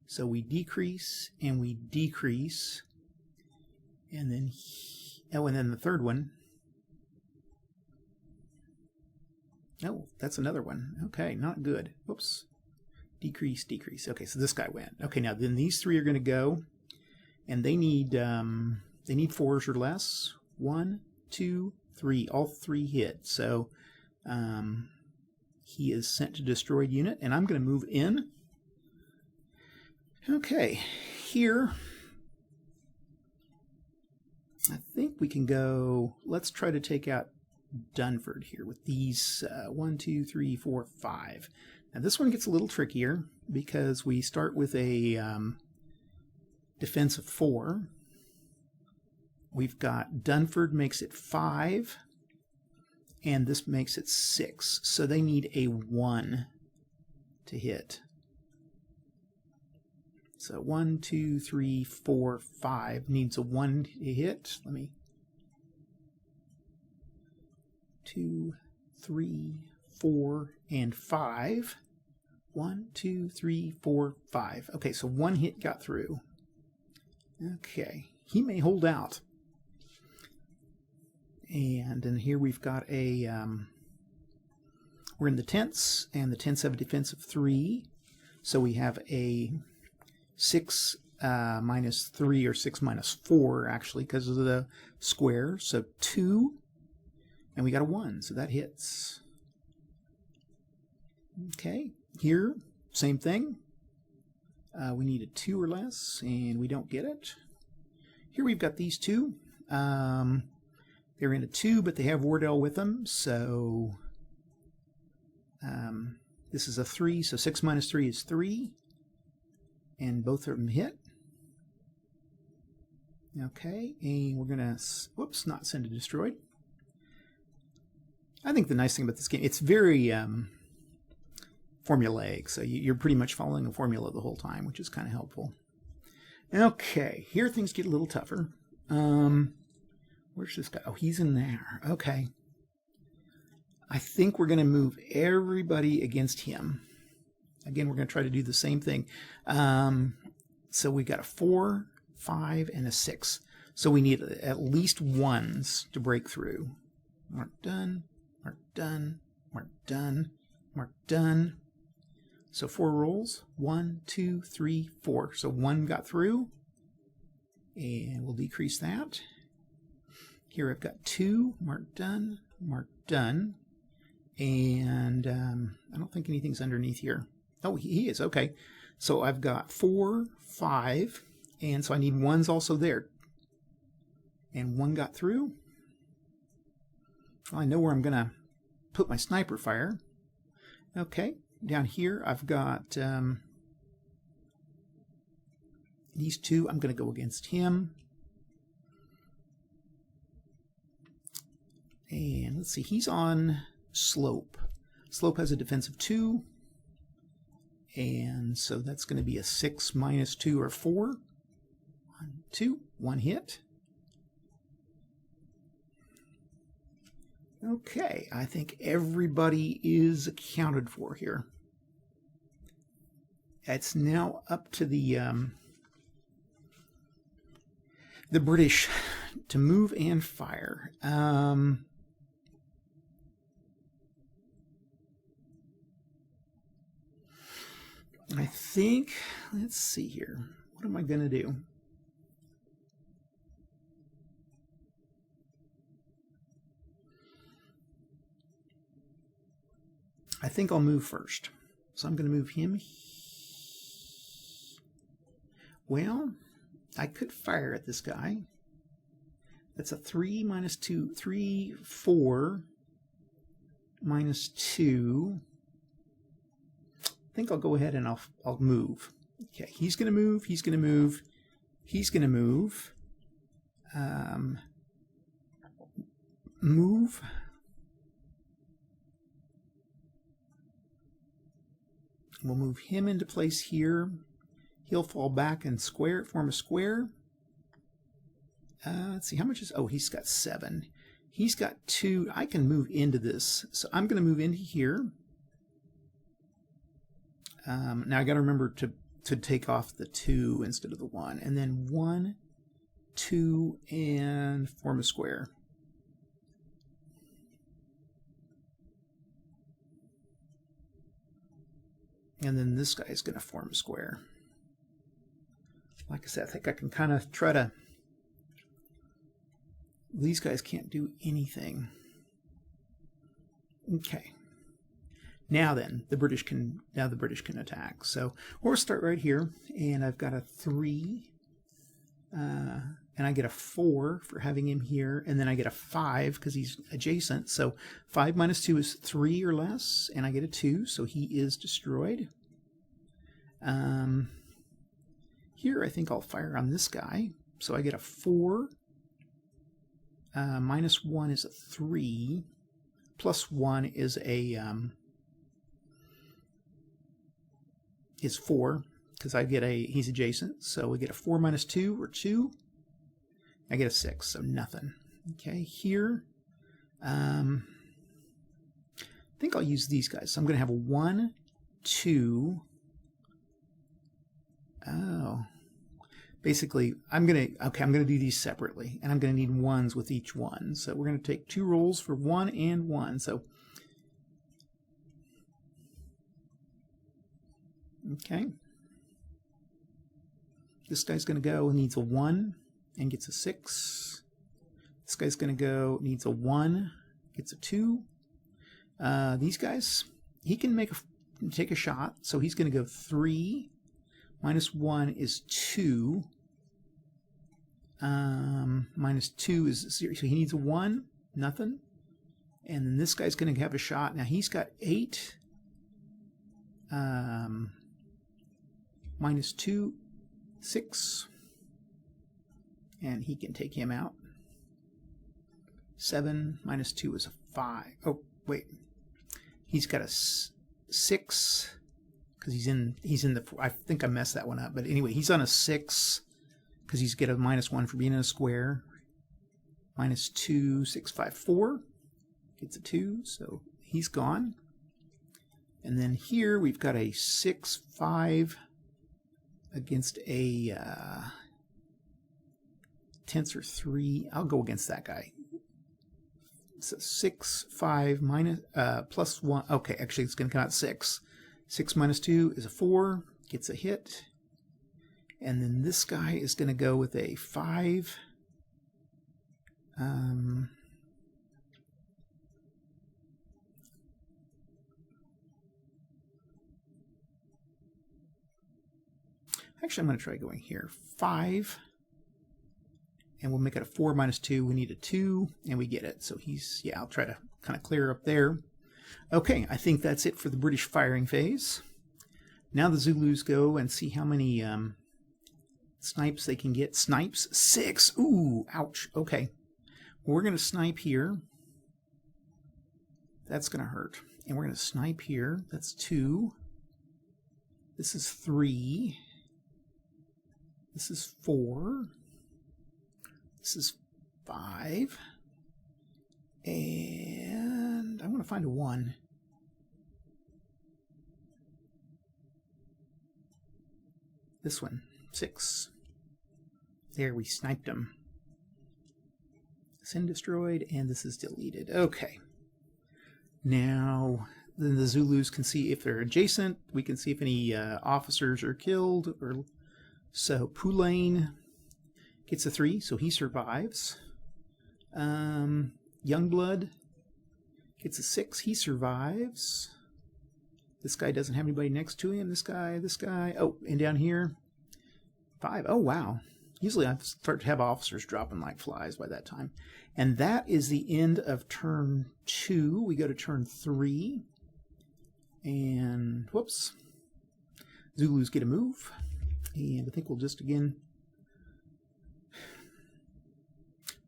So we decrease and we decrease, and then, oh, and then the third one. Oh, that's another one. Okay, not good. Whoops. Decrease, decrease. Okay, so this guy went. Okay, now then these 3 are going to go, and they need 4s or less. 1, 2, 3. All 3 hit. So he is sent to destroyed unit, and I'm going to move in. Okay, here I think we can go, let's try to take out Dunford here with these 1, 2, 3, 4, 5. Now this one gets a little trickier because we start with a defense of 4. We've got Dunford makes it 5, and this makes it 6. So they need a 1 to hit. So 1, 2, 3, 4, 5 needs a 1 to hit. Let me 2, 3, 4, and 5. 1, 2, 3, 4, 5. Okay, so 1 hit got through. Okay, he may hold out. And then here we've got a, we're in the tents, and the tents have a defense of 3. So we have a 6 minus 3, or 6 minus 4, actually, because of the square. So 2, and we got a 1, so that hits. Okay, here, same thing. We need a 2 or less, and we don't get it. Here we've got these two. They're in a 2, but they have Wardell with them, so this is a 3, so 6 minus 3 is 3, and both of them hit. Okay, and we're going to, whoops, not send to destroyed. I think the nice thing about this game, it's very formulaic, so you're pretty much following a formula the whole time, which is kind of helpful. Okay, here things get a little tougher. Where's this guy? Oh, he's in there. Okay. I think we're going to move everybody against him. Again, we're going to try to do the same thing. So we got a 4, 5, and a 6. So we need at least 1s to break through. Mark done, mark done, mark done, mark done. So 4 rolls. 1, 2, 3, 4. So 1 got through. And we'll decrease that. Here I've got 2. Mark done, mark done. And I don't think anything's underneath here. Oh, he is. Okay. So I've got 4, 5. And so I need 1s also there. And 1 got through. Well, I know where I'm going to put my sniper fire. Okay. Down here I've got these 2. I'm going to go against him. And let's see, he's on slope. Slope has a defense of 2. And so that's going to be a 6 minus 2, or 4. 1, 2, 1 hit. Okay, I think everybody is accounted for here. It's now up to the British to move and fire. I think, let's see here. What am I going to do? I think I'll move first. So I'm going to move him. Well, I could fire at this guy. That's a 3 minus 2. 3, 4 minus 2. I think I'll go ahead and I'll move. Okay, he's going to move. He's going to move. He's going to move. Move. We'll move him into place here. He'll fall back and square, form a square. Let's see, how much is, oh, he's got 7. He's got 2. I can move into this. So I'm going to move into here. Now I got to remember to take off the 2 instead of the 1. And then 1, 2, and form a square. And then this guy is going to form a square. Like I said, I think I can kind of try to... These guys can't do anything. Okay. Now then, the British can attack. So we'll start right here, and I've got a 3, and I get a 4 for having him here, and then I get a 5 because he's adjacent. So 5 minus 2 is 3 or less, and I get a 2, so he is destroyed. Here I think I'll fire on this guy. So I get a 4. Minus 1 is a 3. Plus 1 is a is 4, because I get he's adjacent. So we get a 4 minus 2, or 2. I get a 6, so nothing. Okay, here, I think I'll use these guys. So I'm going to have a 1, 2. Oh, basically, I'm gonna do these separately, and I'm gonna need ones with each one. So we're gonna take 2 rolls for 1 and 1. So, okay. This guy's gonna go and needs a 1 and gets a 6. This guy's gonna go, needs a 1, gets a 2. These guys, he can take a shot, so he's gonna go 3 minus 1 is 2. Minus 2 is 0, so he needs a 1, nothing. And then this guy's going to have a shot. Now he's got 8. Minus 2, 6. And he can take him out. 7 minus 2 is a 5. Oh, wait. He's got a 6. Because he's in the, I think I messed that one up. But anyway, he's on a 6. Because he's got a minus 1 for being in a square. Minus 2, 6, 5, 4. Gets a 2, so he's gone. And then here we've got a 6, 5 against a tensor 3. I'll go against that guy. So 6, 5 minus, plus 1. Okay, actually it's going to come out 6. 6 minus 2 is a 4. Gets a hit. And then this guy is going to go with a 5. Actually, I'm going to try going here. 5. And we'll make it a 4 minus 2. We need a 2, and we get it. So he's, yeah, I'll try to kind of clear up there. Okay, I think that's it for the British firing phase. Now the Zulus go and see how many snipes they can get. Snipes, 6. Ooh, ouch. Okay. Well, we're going to snipe here. That's going to hurt. And we're going to snipe here. That's 2. This is 3. This is 4. This is 5. And I want to find a 1. This one, 6. There, we sniped them. Send destroyed, and this is deleted. Okay. Now, then the Zulus can see if they're adjacent. We can see if any officers are killed. So Pulain gets a 3, so he survives. Youngblood gets a 6, he survives. This guy doesn't have anybody next to him. This guy. Oh, and down here, 5. Oh, wow. Usually I start to have officers dropping like flies by that time. And that is the end of turn 2. We go to turn 3. And, whoops. Zulus get a move. And I think we'll just, again,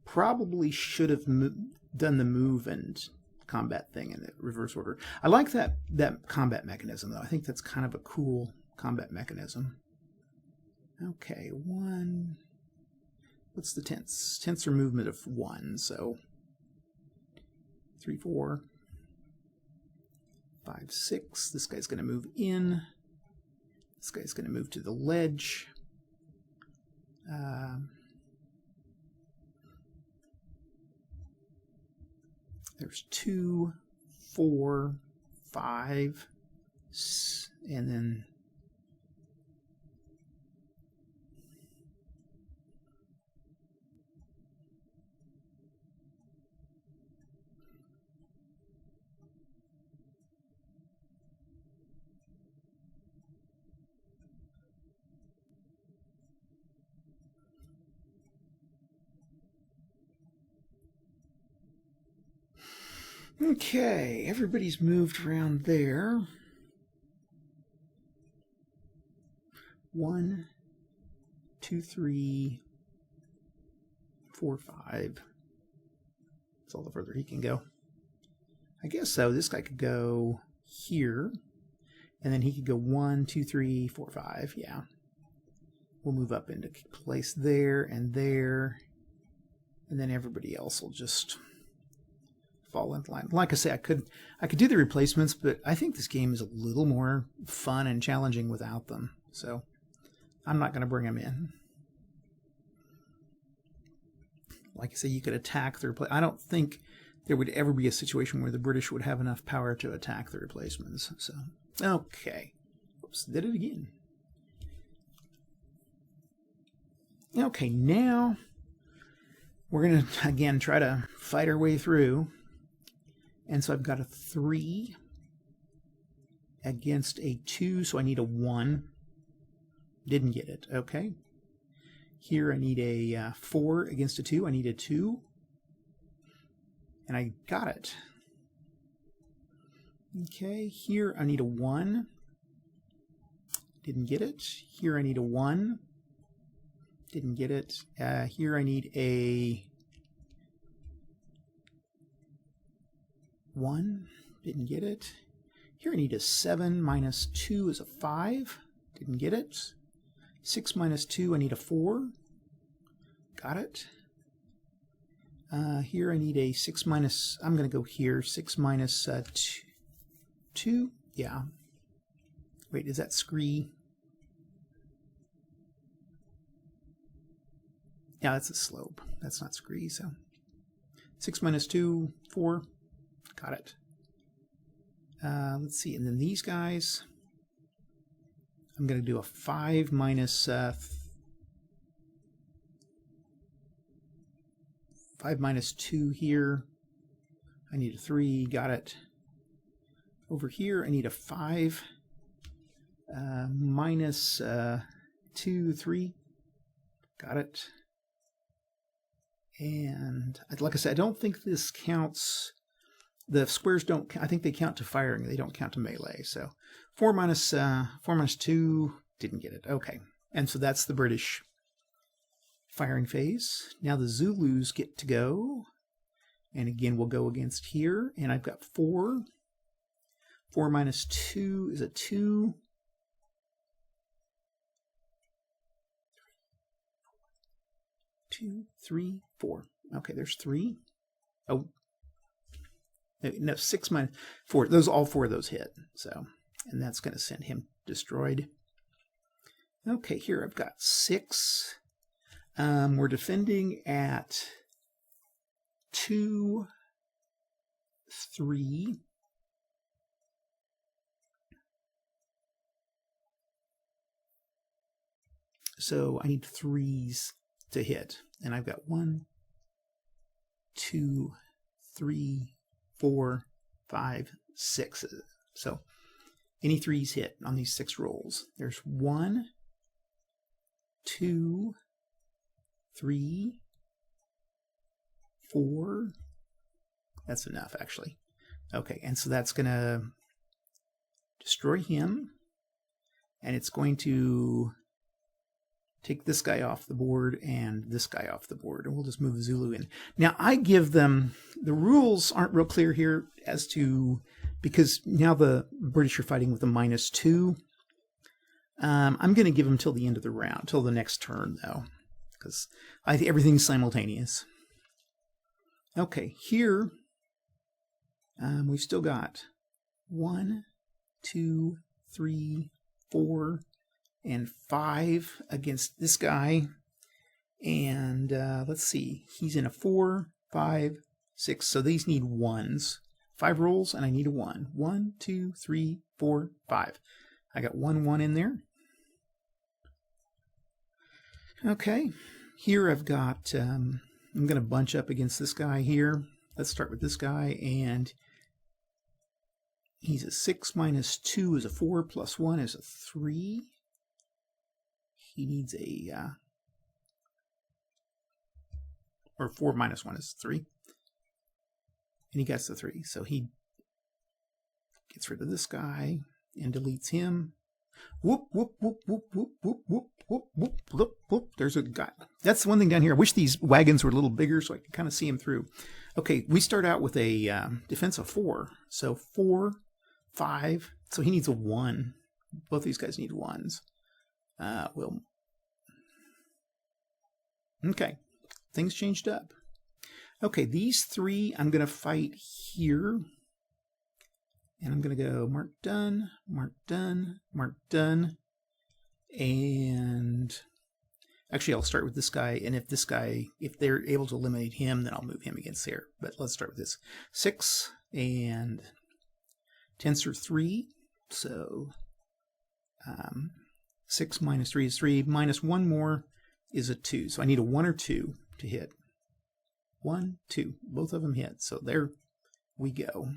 probably should have done the move and combat thing in the reverse order. I like that combat mechanism, though. I think that's kind of a cool combat mechanism. Okay, 1. What's the tense? Tensor movement of 1, so 3, 4, 5, 6. This guy's going to move in. This guy's going to move to the ledge. There's 2, 4, 5, and then okay, everybody's moved around there. 1, 2, 3, 4, 5. That's all the further he can go. I guess so. This guy could go here, and then he could go 1, 2, 3, 4, 5. Yeah. We'll move up into place there, and then everybody else will just fall into line. Like I say, I could do the replacements, but I think this game is a little more fun and challenging without them. So I'm not going to bring them in. like I say, you could attack the replacement. I don't think there would ever be a situation where the British would have enough power to attack the replacements. So, okay. Oops, did it again. Okay, now we're going to, again, try to fight our way through. And so I've got a 3 against a 2, so I need a 1. Didn't get it. Okay. Here I need a 4 against a 2. I need a 2. And I got it. Okay, here I need a 1. Didn't get it. Here I need a 1. Didn't get it. Here I need a 1. Didn't get it. Here I need a 7 minus 2 is a 5. Didn't get it. 6 minus 2, I need a 4. Got it. Here I need a 6 minus, I'm going to go here, 6 minus 2. Yeah. Wait, is that scree? Yeah, that's a slope. That's not scree, so. 6 minus 2, 4. Got it. Let's see, and then these guys, I'm going to do a 5 minus 5 minus 2 here. I need a 3. Got it. Over here, I need a 5 minus 2, 3. Got it. And like I said, I don't think this counts. The squares don't. I think they count to firing. They don't count to melee. So 4 minus 2 didn't get it. Okay, and so that's the British firing phase. Now the Zulus get to go, and again we'll go against here. And I've got 4. 4 minus 2 is a 2. 2, 3, 4. Okay, there's 3. Oh. No, 6 minus 4. All 4 of those hit. So, and that's going to send him destroyed. Okay, here I've got 6. We're defending at 2, 3. So I need 3s to hit. And I've got 1, 2, 3, 4, 5, 6. So any 3s hit on these 6 rolls. There's 1, 2, 3, 4. That's enough, actually. Okay, and so that's going to destroy him. And it's going to take this guy off the board and this guy off the board. And we'll just move the Zulu in. Now, I give them, the rules aren't real clear here as to, because now the British are fighting with a -2. I'm going to give them till the end of the round, till the next turn, though, because I think everything's simultaneous. Okay, here we've still got 1, 2, 3, 4, and 5 against this guy. And let's see, he's in a 4, 5, 6. So these need 1s. 5 rolls, and I need a 1. 1, 2, 3, 4, 5. I got 1, 1 in there. Okay, here I've got, I'm going to bunch up against this guy here. Let's start with this guy, and he's a 6 minus 2 is a 4, plus 1 is a 3. He needs a, or 4 minus 1 is 3. And he gets the 3. So he gets rid of this guy and deletes him. Whoop, whoop, whoop, whoop, whoop, whoop, whoop, whoop, whoop, whoop, whoop. There's a guy. That's the one thing down here. I wish these wagons were a little bigger so I could kind of see him through. Okay, we start out with a defense of 4. So 4, 5. So he needs a 1. Both these guys need 1s. Okay, things changed up. Okay, these 3 I'm going to fight here. And I'm going to go mark done, mark done, mark done. And Actually, I'll start with this guy, and if they're able to eliminate him, then I'll move him against there. But let's start with this. 6 and tensor 3. So 6 minus 3 is 3. Minus 1 more is a 2. So I need a 1 or 2 to hit. 1, 2. Both of them hit. So there we go.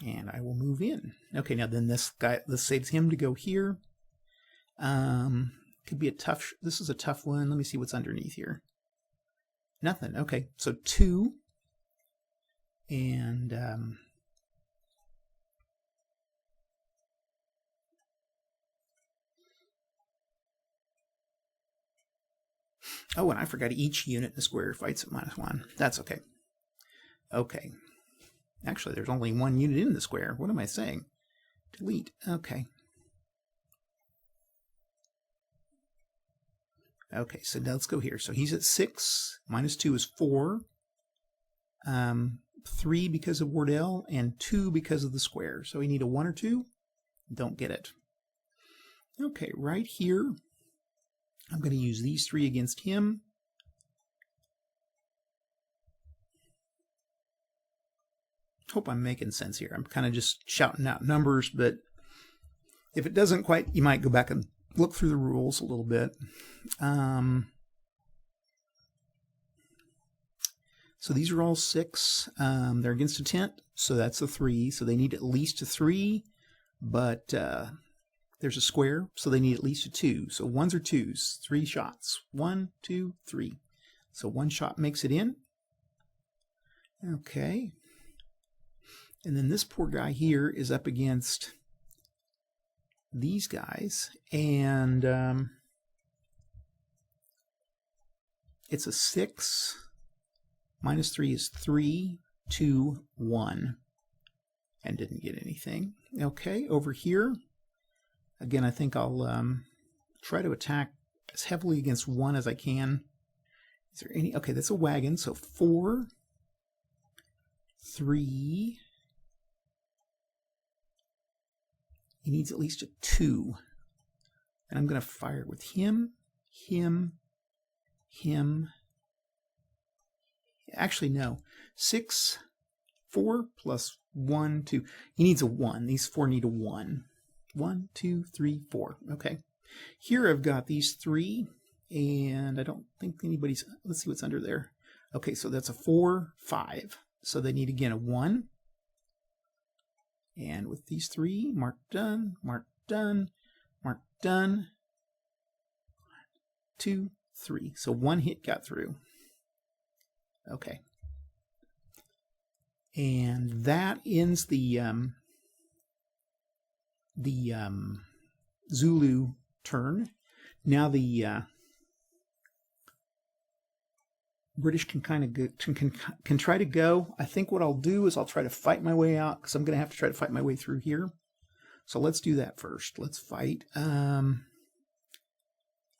And I will move in. Okay, now then this saves him to go here. Could be a tough, this is a tough one. Let me see what's underneath here. Nothing. Okay, so 2. And oh, and I forgot each unit in the square fights at -1. That's okay. Okay. Actually, there's only one unit in the square. What am I saying? Delete. Okay. Okay, so now let's go here. So he's at 6. -2 is 4. 3 because of Wardell, and 2 because of the square. So we need a 1 or 2. Don't get it. Okay, right here, I'm going to use these 3 against him. Hope I'm making sense here. I'm kind of just shouting out numbers, but if it doesn't quite, you might go back and look through the rules a little bit. So these are all 6. They're against a tent, so that's a 3. So they need at least a 3, but there's a square, so they need at least a 2. So 1s or 2s, 3 shots. 1, 2, 3. So 1 shot makes it in. Okay. And then this poor guy here is up against these guys, and it's a 6. -3 is 3, 2, 1, and didn't get anything. Okay, over here, again, I think I'll try to attack as heavily against 1 as I can. Is there any? Okay, that's a wagon, so 4, 3. He needs at least a 2. And I'm going to fire with him, him. Actually, no. 6, 4 plus 1, 2. He needs a 1. These 4 need a 1. 1, 2, 3, 4. Okay. Here I've got these 3, and I don't think anybody's... Let's see what's under there. Okay, so that's a 4, 5. So they need, again, a 1. And with these 3, mark done, mark done, mark done. 2, 3. So 1 hit got through. Okay. And that ends the Zulu turn. Now the British can kind of can try to go. I think what I'll do is I'll try to fight my way out, because I'm going to have to try to fight my way through here. So let's do that first. Let's fight.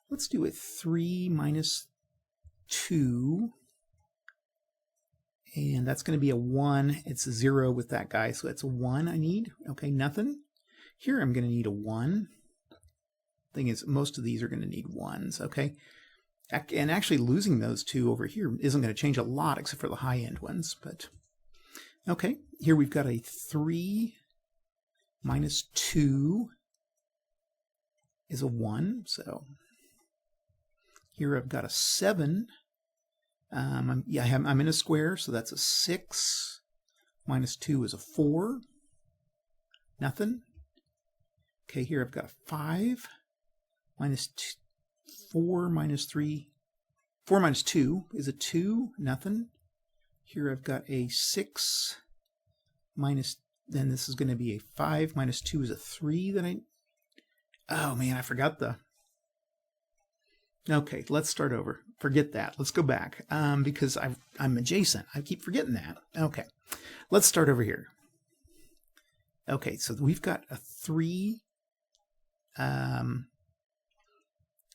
Let's do a 3 minus 2. And that's going to be a 1. It's a 0 with that guy, so that's a 1 I need. Okay, nothing. Here I'm going to need a 1. Thing is, most of these are going to need 1s, okay? And actually losing those 2 over here isn't going to change a lot except for the high-end ones. But okay, here we've got a 3 minus 2 is a 1. So here I've got a 7. I'm in a square, so that's a 6. Minus 2 is a 4. Nothing. Okay, here I've got a 5. Minus 2. 4 minus 3, 4 minus 2 is a 2, nothing. Here I've got a 6 minus, then this is going to be a 5 minus 2 is a 3 oh man, I forgot okay, let's start over. Forget that. Let's go back because I'm adjacent. I keep forgetting that. Okay, let's start over here. Okay, so we've got a 3, and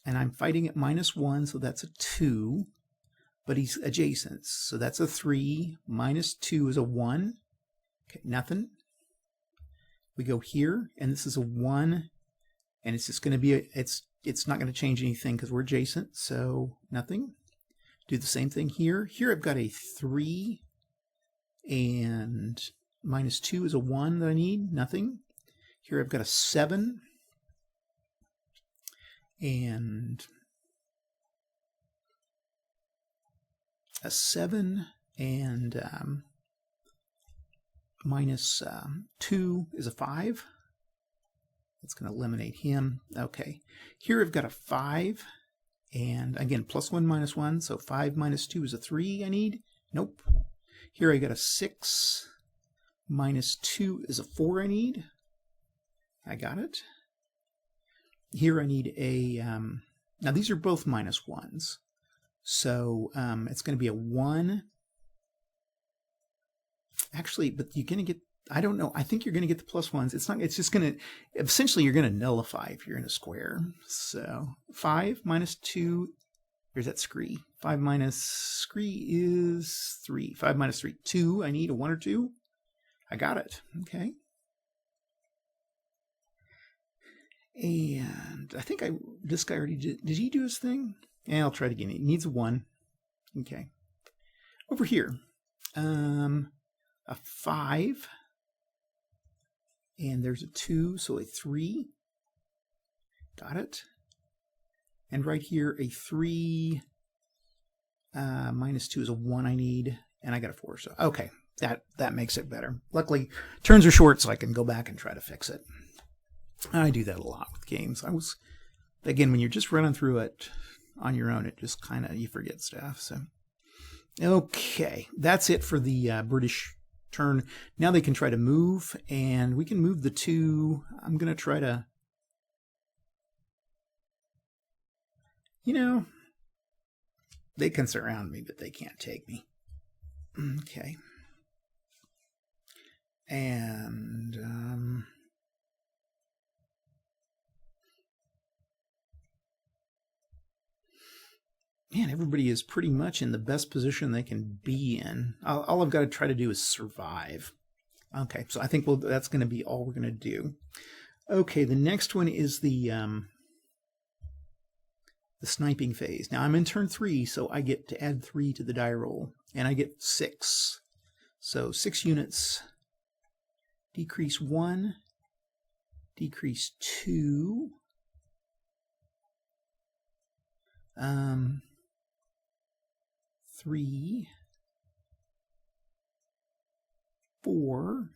I'm fighting at -1, so that's a 2, but he's adjacent, so that's a 3. Minus 2 is a 1. Okay, nothing. We go here, and this is a 1, and it's just going to be it's not going to change anything because we're adjacent, so nothing. Do the same thing here. Here I've got a 3, and -2 is a 1 that I need, nothing. Here I've got a 7, and a 7, and -2 is a 5. That's going to eliminate him. Okay. Here I've got a 5, and again, +1, -1, so 5 -2 is a 3 I need. Nope. Here I got a 6, -2 is a 4 I need. I got it. Here I need a, now these are both -1s, so it's going to be a 1. Actually, but you're going to get, I don't know, I think you're going to get the +1s. It's not, it's just going to, essentially you're going to nullify if you're in a square. So 5 -2, there's that scree. 5 minus scree is 3. 5 minus 3, 2. I need a 1 or 2. I got it. Okay. And I think this guy already did he do his thing? Yeah, I'll try it again. He needs a 1. Okay. Over here, a 5, and there's a 2, so a 3. Got it. And right here, a 3 -2 is a 1 I need, and I got a 4. So okay, that makes it better. Luckily, turns are short, so I can go back and try to fix it. I do that a lot with games. Again, when you're just running through it on your own, it just kind of, you forget stuff. So, okay, that's it for the British turn. Now they can try to move, and we can move the 2. I'm going to try to, they can surround me, but they can't take me. Okay. And, man, everybody is pretty much in the best position they can be in. All I've got to try to do is survive. Okay, so I think that's going to be all we're going to do. Okay, the next one is the sniping phase. Now I'm in turn 3, so I get to add 3 to the die roll, and I get 6. So 6 units. Decrease 1. Decrease 2. 3, 4,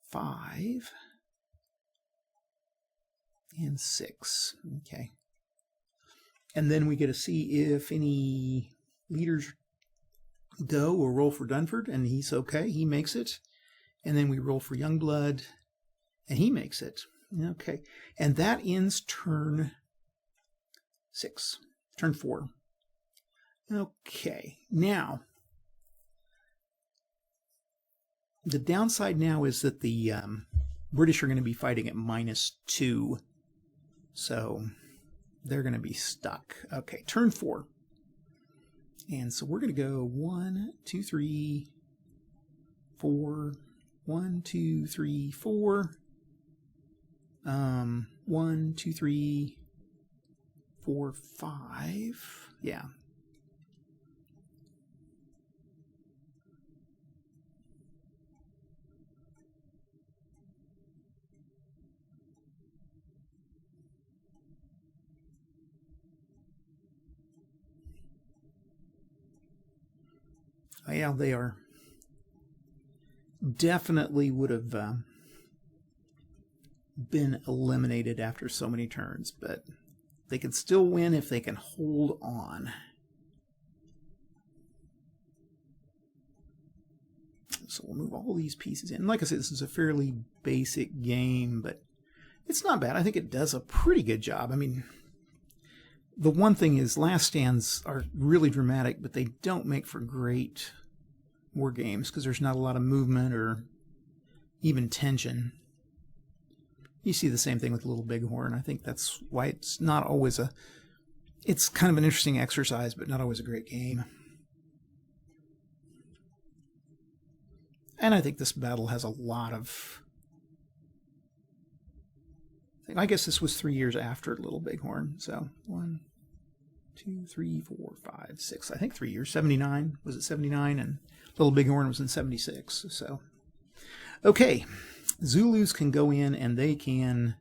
5, and 6. Okay. And then we get to see if any leaders go or roll for Dunford, and he's okay. He makes it. And then we roll for Youngblood, and he makes it. Okay. And that ends turn 6. Turn 4. Okay, now, the downside now is that the British are going to be fighting at -2, so they're going to be stuck. Okay, turn 4. And so we're going to go 1, 2, 3, 4, 1, 2, 3, 4, 1, 2, 3, 4, 5, yeah. Oh, yeah, they are. Definitely would have been eliminated after so many turns, but they can still win if they can hold on. So we'll move all these pieces in. Like I said, this is a fairly basic game, but it's not bad. I think it does a pretty good job. I mean, the one thing is Last Stands are really dramatic, but they don't make for great war games because there's not a lot of movement or even tension. You see the same thing with Little Bighorn. I think that's why it's not always it's kind of an interesting exercise, but not always a great game. And I think this battle has a lot of... I guess this was 3 years after Little Bighorn. So 1, 2, 3, 4, 5, 6. I think 3 years. 79. Was it 79? And Little Bighorn was in 76. So, okay. Zulus can go in and they're going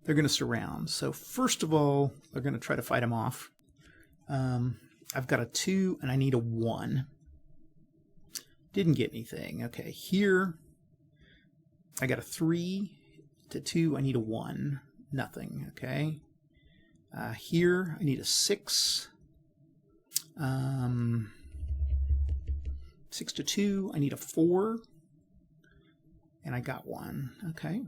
to surround. So first of all, they're going to try to fight them off. I've got a 2 and I need a 1. Didn't get anything. Okay, here I got a 3 to 2. I need a 1. Nothing. Okay. Here I need a 6. 6 to 2. I need a 4. And I got 1. Okay.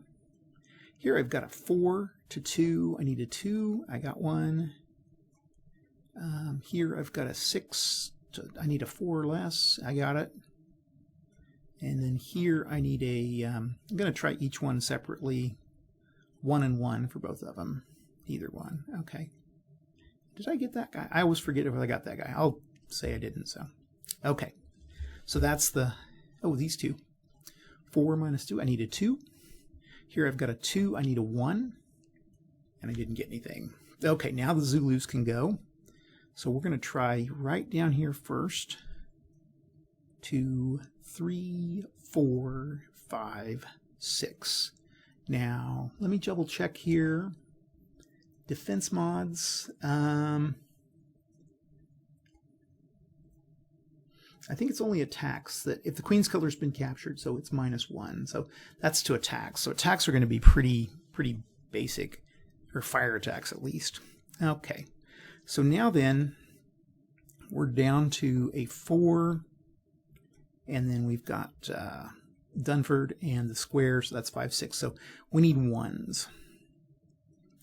Here I've got a 4 to 2. I need a 2. I got 1. Here I've got a 6. I need a 4 or less. I got it. And then here I need a... I'm going to try each one separately. 1 and 1 for both of them. Either one. Okay. Did I get that guy? I always forget if I got that guy. I'll say I didn't, so. Okay. So that's the... Oh, these two. 4 minus 2. I need a 2. Here I've got a 2. I need a 1. And I didn't get anything. Okay, now the Zulus can go. So we're going to try right down here first. 2, 3, 4, 5, 6. Now, let me double check here. Defense mods. I think it's only attacks that if the Queen's color's been captured, so it's -1. So that's to attacks. So attacks are going to be pretty basic, or fire attacks at least. Okay. So now then, we're down to a 4, and then we've got Dunford and the square, so that's 5, 6. So we need 1s.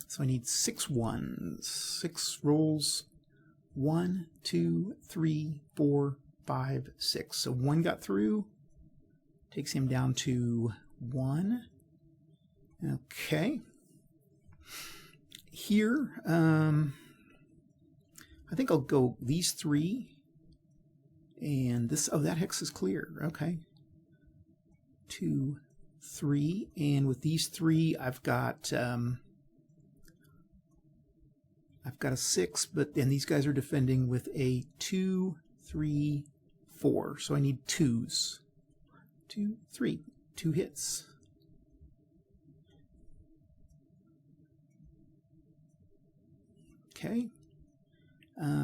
So I need 6 1s. 6 rolls. 1, 2, 3, 4, 5, 6. So 1 got through. Takes him down to 1. Okay. Here, I think I'll go these 3. And this, oh, that hex is clear. Okay. 2, 3. And with these 3, I've got a 6, but then these guys are defending with a 2, 3, 4. So I need 2s. 2, 3. 2 hits. Okay.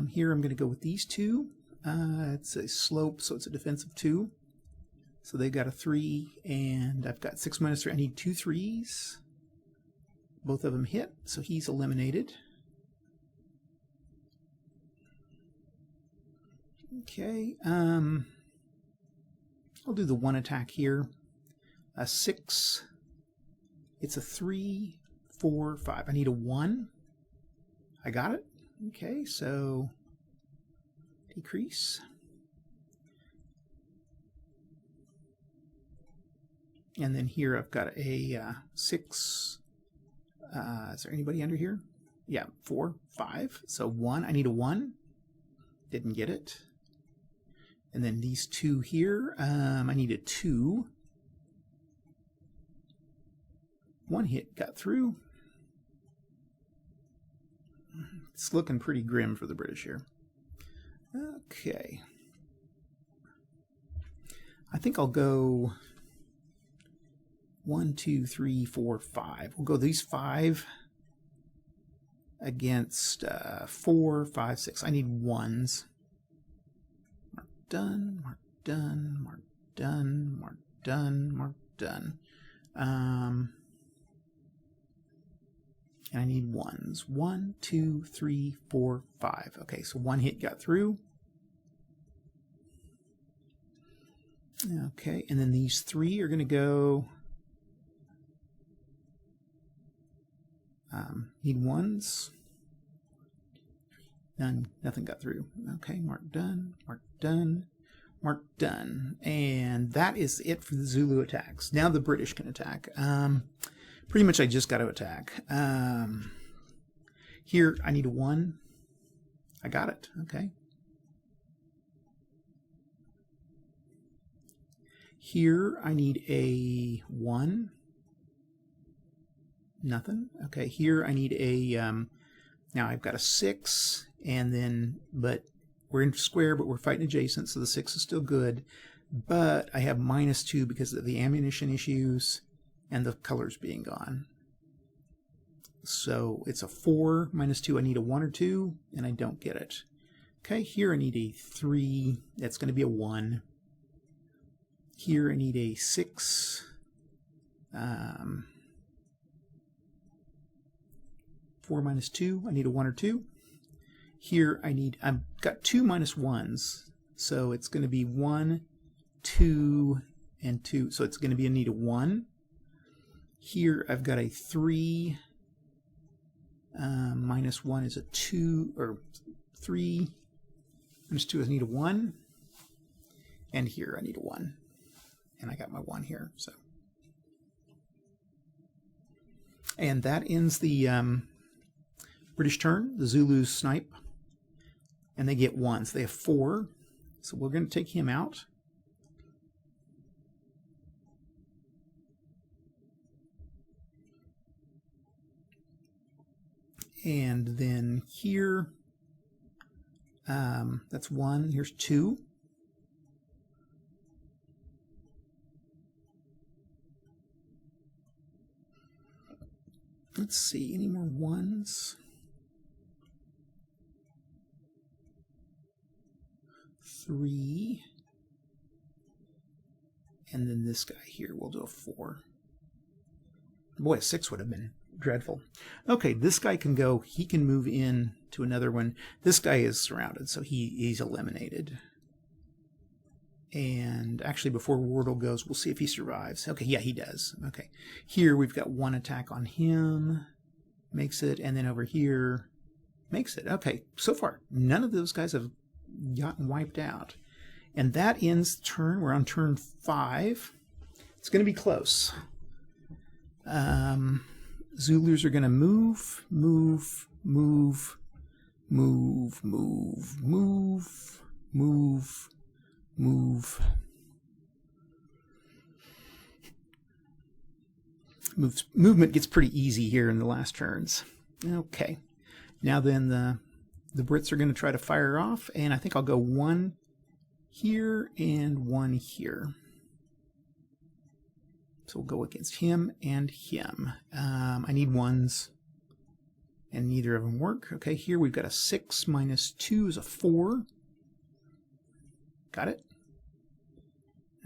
Here I'm going to go with these 2. It's a slope, so it's a defensive 2. So they got a 3, and I've got 6 minus 3. I need 2 3s. Both of them hit, so he's eliminated. Okay, I'll do the 1 attack here. A 6. It's a 3, 4, 5. I need a 1. I got it. Okay, so decrease. And then here I've got a 6. Is there anybody under here? Yeah, 4, 5. So 1. I need a 1. Didn't get it. And then these 2 here, I need a 2. 1 hit got through. It's looking pretty grim for the British here. Okay. I think I'll go 1, 2, 3, 4, 5. We'll go these 5 against 4, 5, 6. I need 1s. Mark done, mark done, mark done, mark done, mark done. And I need 1s. 1, 2, 3, 4, 5. Okay, so 1 hit got through. Okay, and then these 3 are going to go... need 1s. None, nothing got through. Okay, mark done, mark done, mark done. And that is it for the Zulu attacks. Now the British can attack. Pretty much I just got to attack. Here I need a 1. I got it. Okay. Here I need a 1. Nothing. Okay, here I need a, now I've got a 6, and then, but we're in square, but we're fighting adjacent, so the 6 is still good. But I have -2 because of the ammunition issues and the colors being gone. So it's a 4, -2. I need a 1 or 2, and I don't get it. Okay, here I need a 3. That's going to be a 1. Here I need a 6. 4 -2. I need a 1 or 2. Here I've got 2 -1s, so it's going to be 1, 2, and 2. So it's going to be a need a 1. Here I've got a 3. -1 is a 2, or 3. -2 is need a 1. And here I need a 1. And I got my 1 here. So, and that ends the British turn. The Zulus snipe, and they get 1. So they have 4. So we're going to take him out. And then here, that's 1. Here's 2. Let's see, any more 1s? 3. And then this guy here, we'll do a 4. Boy, a 6 would have been dreadful. Okay, this guy can go, he can move in to another one. This guy is surrounded, so he's eliminated. And actually, before Wardle goes, we'll see if he survives. Okay, yeah, he does. Okay, here we've got 1 attack on him. Makes it, and then over here, makes it. Okay, so far, none of those guys have gotten wiped out. And that ends the turn. We're on turn 5. It's going to be close. Zulus are going to move, move, move, move, move, move, move, move. Movement gets pretty easy here in the last turns. Okay. Now then the Brits are going to try to fire off, and I think I'll go 1 here and 1 here. So we'll go against him and him. I need 1s, and neither of them work. Okay, here we've got a 6 -2 is a 4. Got it.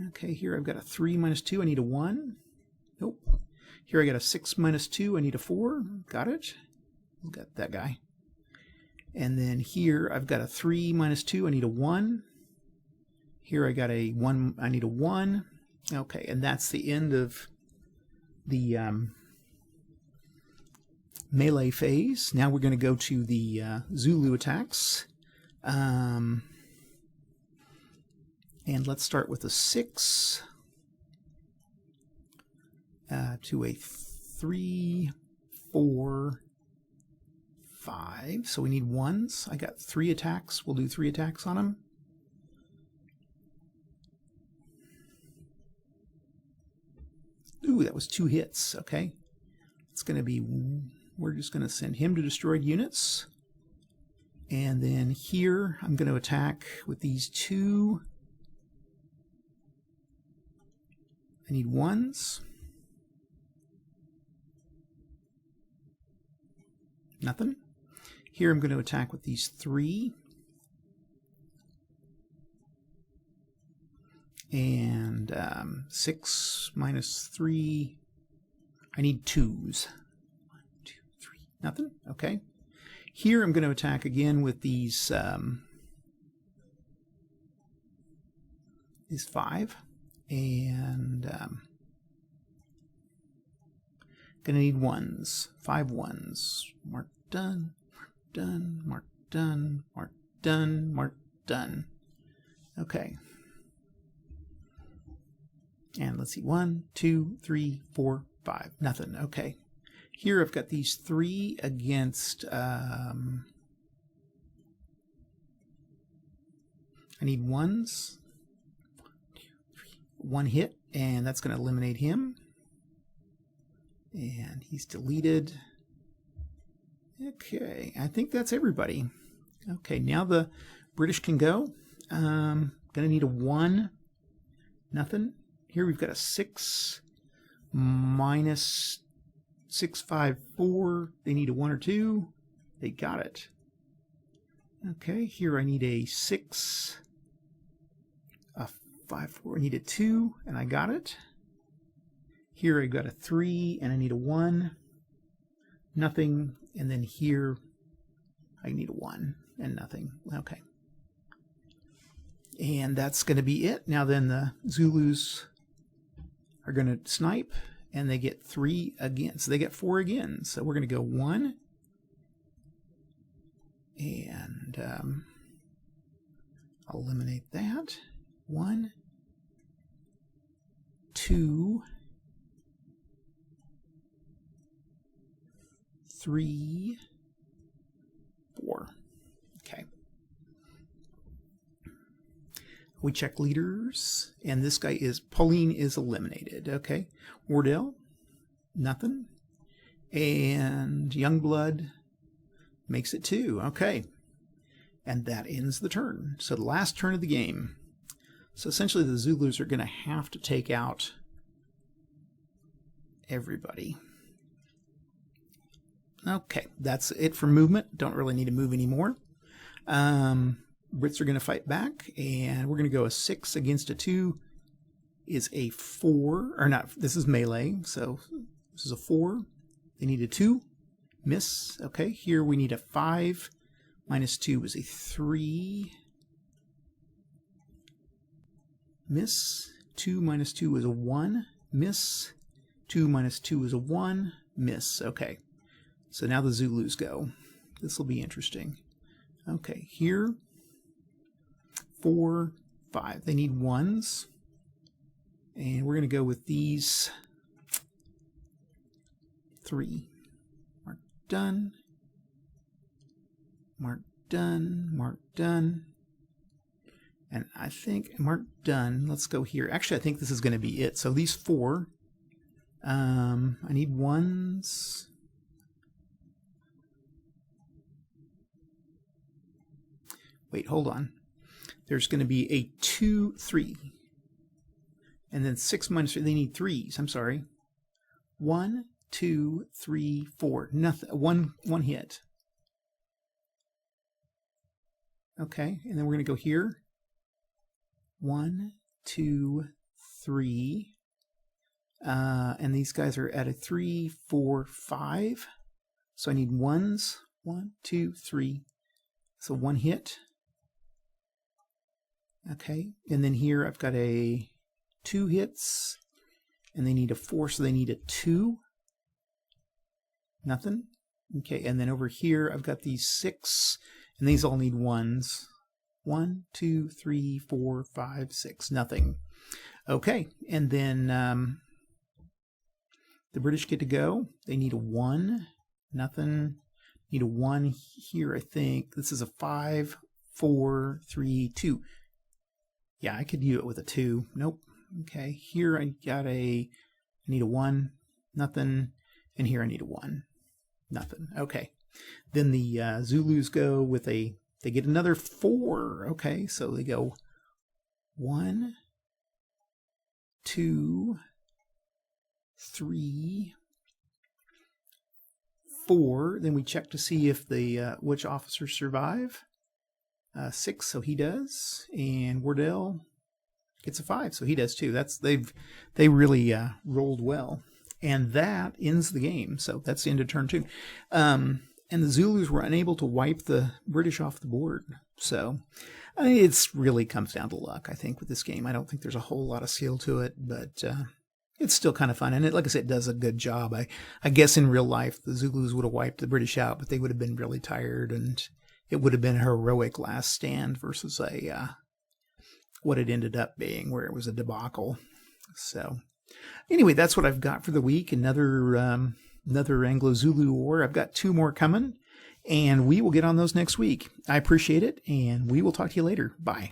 Okay, here I've got a 3 -2. I need a 1. Nope. Here I got a 6 -2. I need a 4. Got it. Got that guy. And then here I've got a 3 -2. I need a 1. Here I got a 1. I need a 1. Okay, and that's the end of the melee phase. Now we're going to go to the Zulu attacks. And let's start with a 6 to a 3, 4, 5. So we need 1s. I got 3 attacks. We'll do 3 attacks on them. Ooh, that was 2 hits. Okay. It's going to be, we're just going to send him to destroyed units. And then here, I'm going to attack with these 2. I need 1s. Nothing. Here I'm going to attack with these 3. And 6 -3. I need 2s. 1, 2, 3. Nothing. Okay. Here I'm going to attack again with these 5. And gonna need 1s. 5 1s. Mark done. Mark done. Mark done. Mark done. Mark done. Okay. And let's see. 1, 2, 3, 4, 5. Nothing. Okay. Here I've got these 3 against I need 1s. 1, 2, 3. one hit, and that's going to eliminate him. And he's deleted. Okay, I think that's everybody. Okay, now the British can go. Gonna need a 1. Nothing. Here we've got a 6 minus 6, 5, 4. They need a 1 or 2. They got it. Okay, here I need a 6, a 5, 4. I need a 2, and I got it. Here I got a 3, and I need a 1. Nothing. And then here I need a 1 and nothing. Okay. And that's going to be it. Now then the Zulus are going to snipe, and they get 3 again. So they get 4 again. So we're going to go 1. And I'll eliminate that. 1, 2, 3, 4. Okay. We check leaders, and this guy is, Pauline is eliminated. Okay. Wardell, nothing. And Youngblood makes it 2. Okay. And that ends the turn. So the last turn of the game. So essentially the Zulus are going to have to take out everybody. Okay, that's it for movement. Don't really need to move anymore. Brits are going to fight back, and we're going to go a 6 against a 2 is a 4, or not, this is melee, so this is a 4. They need a 2. Miss. Okay, here we need a 5. Minus 2 is a 3. Miss. 2 minus 2 is a 1. Miss. 2 minus 2 is a 1. Miss. Okay. So now the Zulus go. This will be interesting. Okay, here, 4, 5. They need 1s. And we're going to go with these 3. Mark done. Mark done. Mark done. And I think mark done. Let's go here. Actually, I think this is going to be it. So these 4. I need 1s. Wait, hold on. There's going to be a 2, 3. And then 6 minus 3. They need 3s. I'm sorry. 1, 2, 3, 4. Nothing. One hit. Okay. And then we're going to go here. 1, 2, 3. And these guys are at a 3, 4, 5. So I need 1s. 1, 2, 3. So 1 hit. Okay, and then here I've got a 2 hits, and they need a 4, so they need a 2. Nothing. Okay, and then over here I've got these 6, and these all need 1s. 1, 2, 3, 4, 5, 6. Nothing. Okay, and then the British get to go. They need a 1. Nothing. Need a 1 here, I think. This is a 5, 4, 3, 2. Yeah, I could do it with a 2. Nope. Okay, here I need a 1. Nothing. And here I need a 1. Nothing. Okay. Then the Zulus go with they get another 4. Okay, so they go 1, 2, 3, 4. Then we check to see if the which officers survive. 6, so he does, and Wardell gets a 5, so he does too. They really rolled well, and that ends the game. So that's the end of turn 2. And the Zulus were unable to wipe the British off the board. So I mean, it's really comes down to luck, I think, with this game. I don't think there's a whole lot of skill to it, but it's still kind of fun, and it, like I said, it does a good job. I guess in real life the Zulus would have wiped the British out, but they would have been really tired, and it would have been a heroic last stand versus what it ended up being, where it was a debacle. So anyway, that's what I've got for the week. Another Anglo-Zulu war. I've got 2 more coming, and we will get on those next week. I appreciate it, and we will talk to you later. Bye.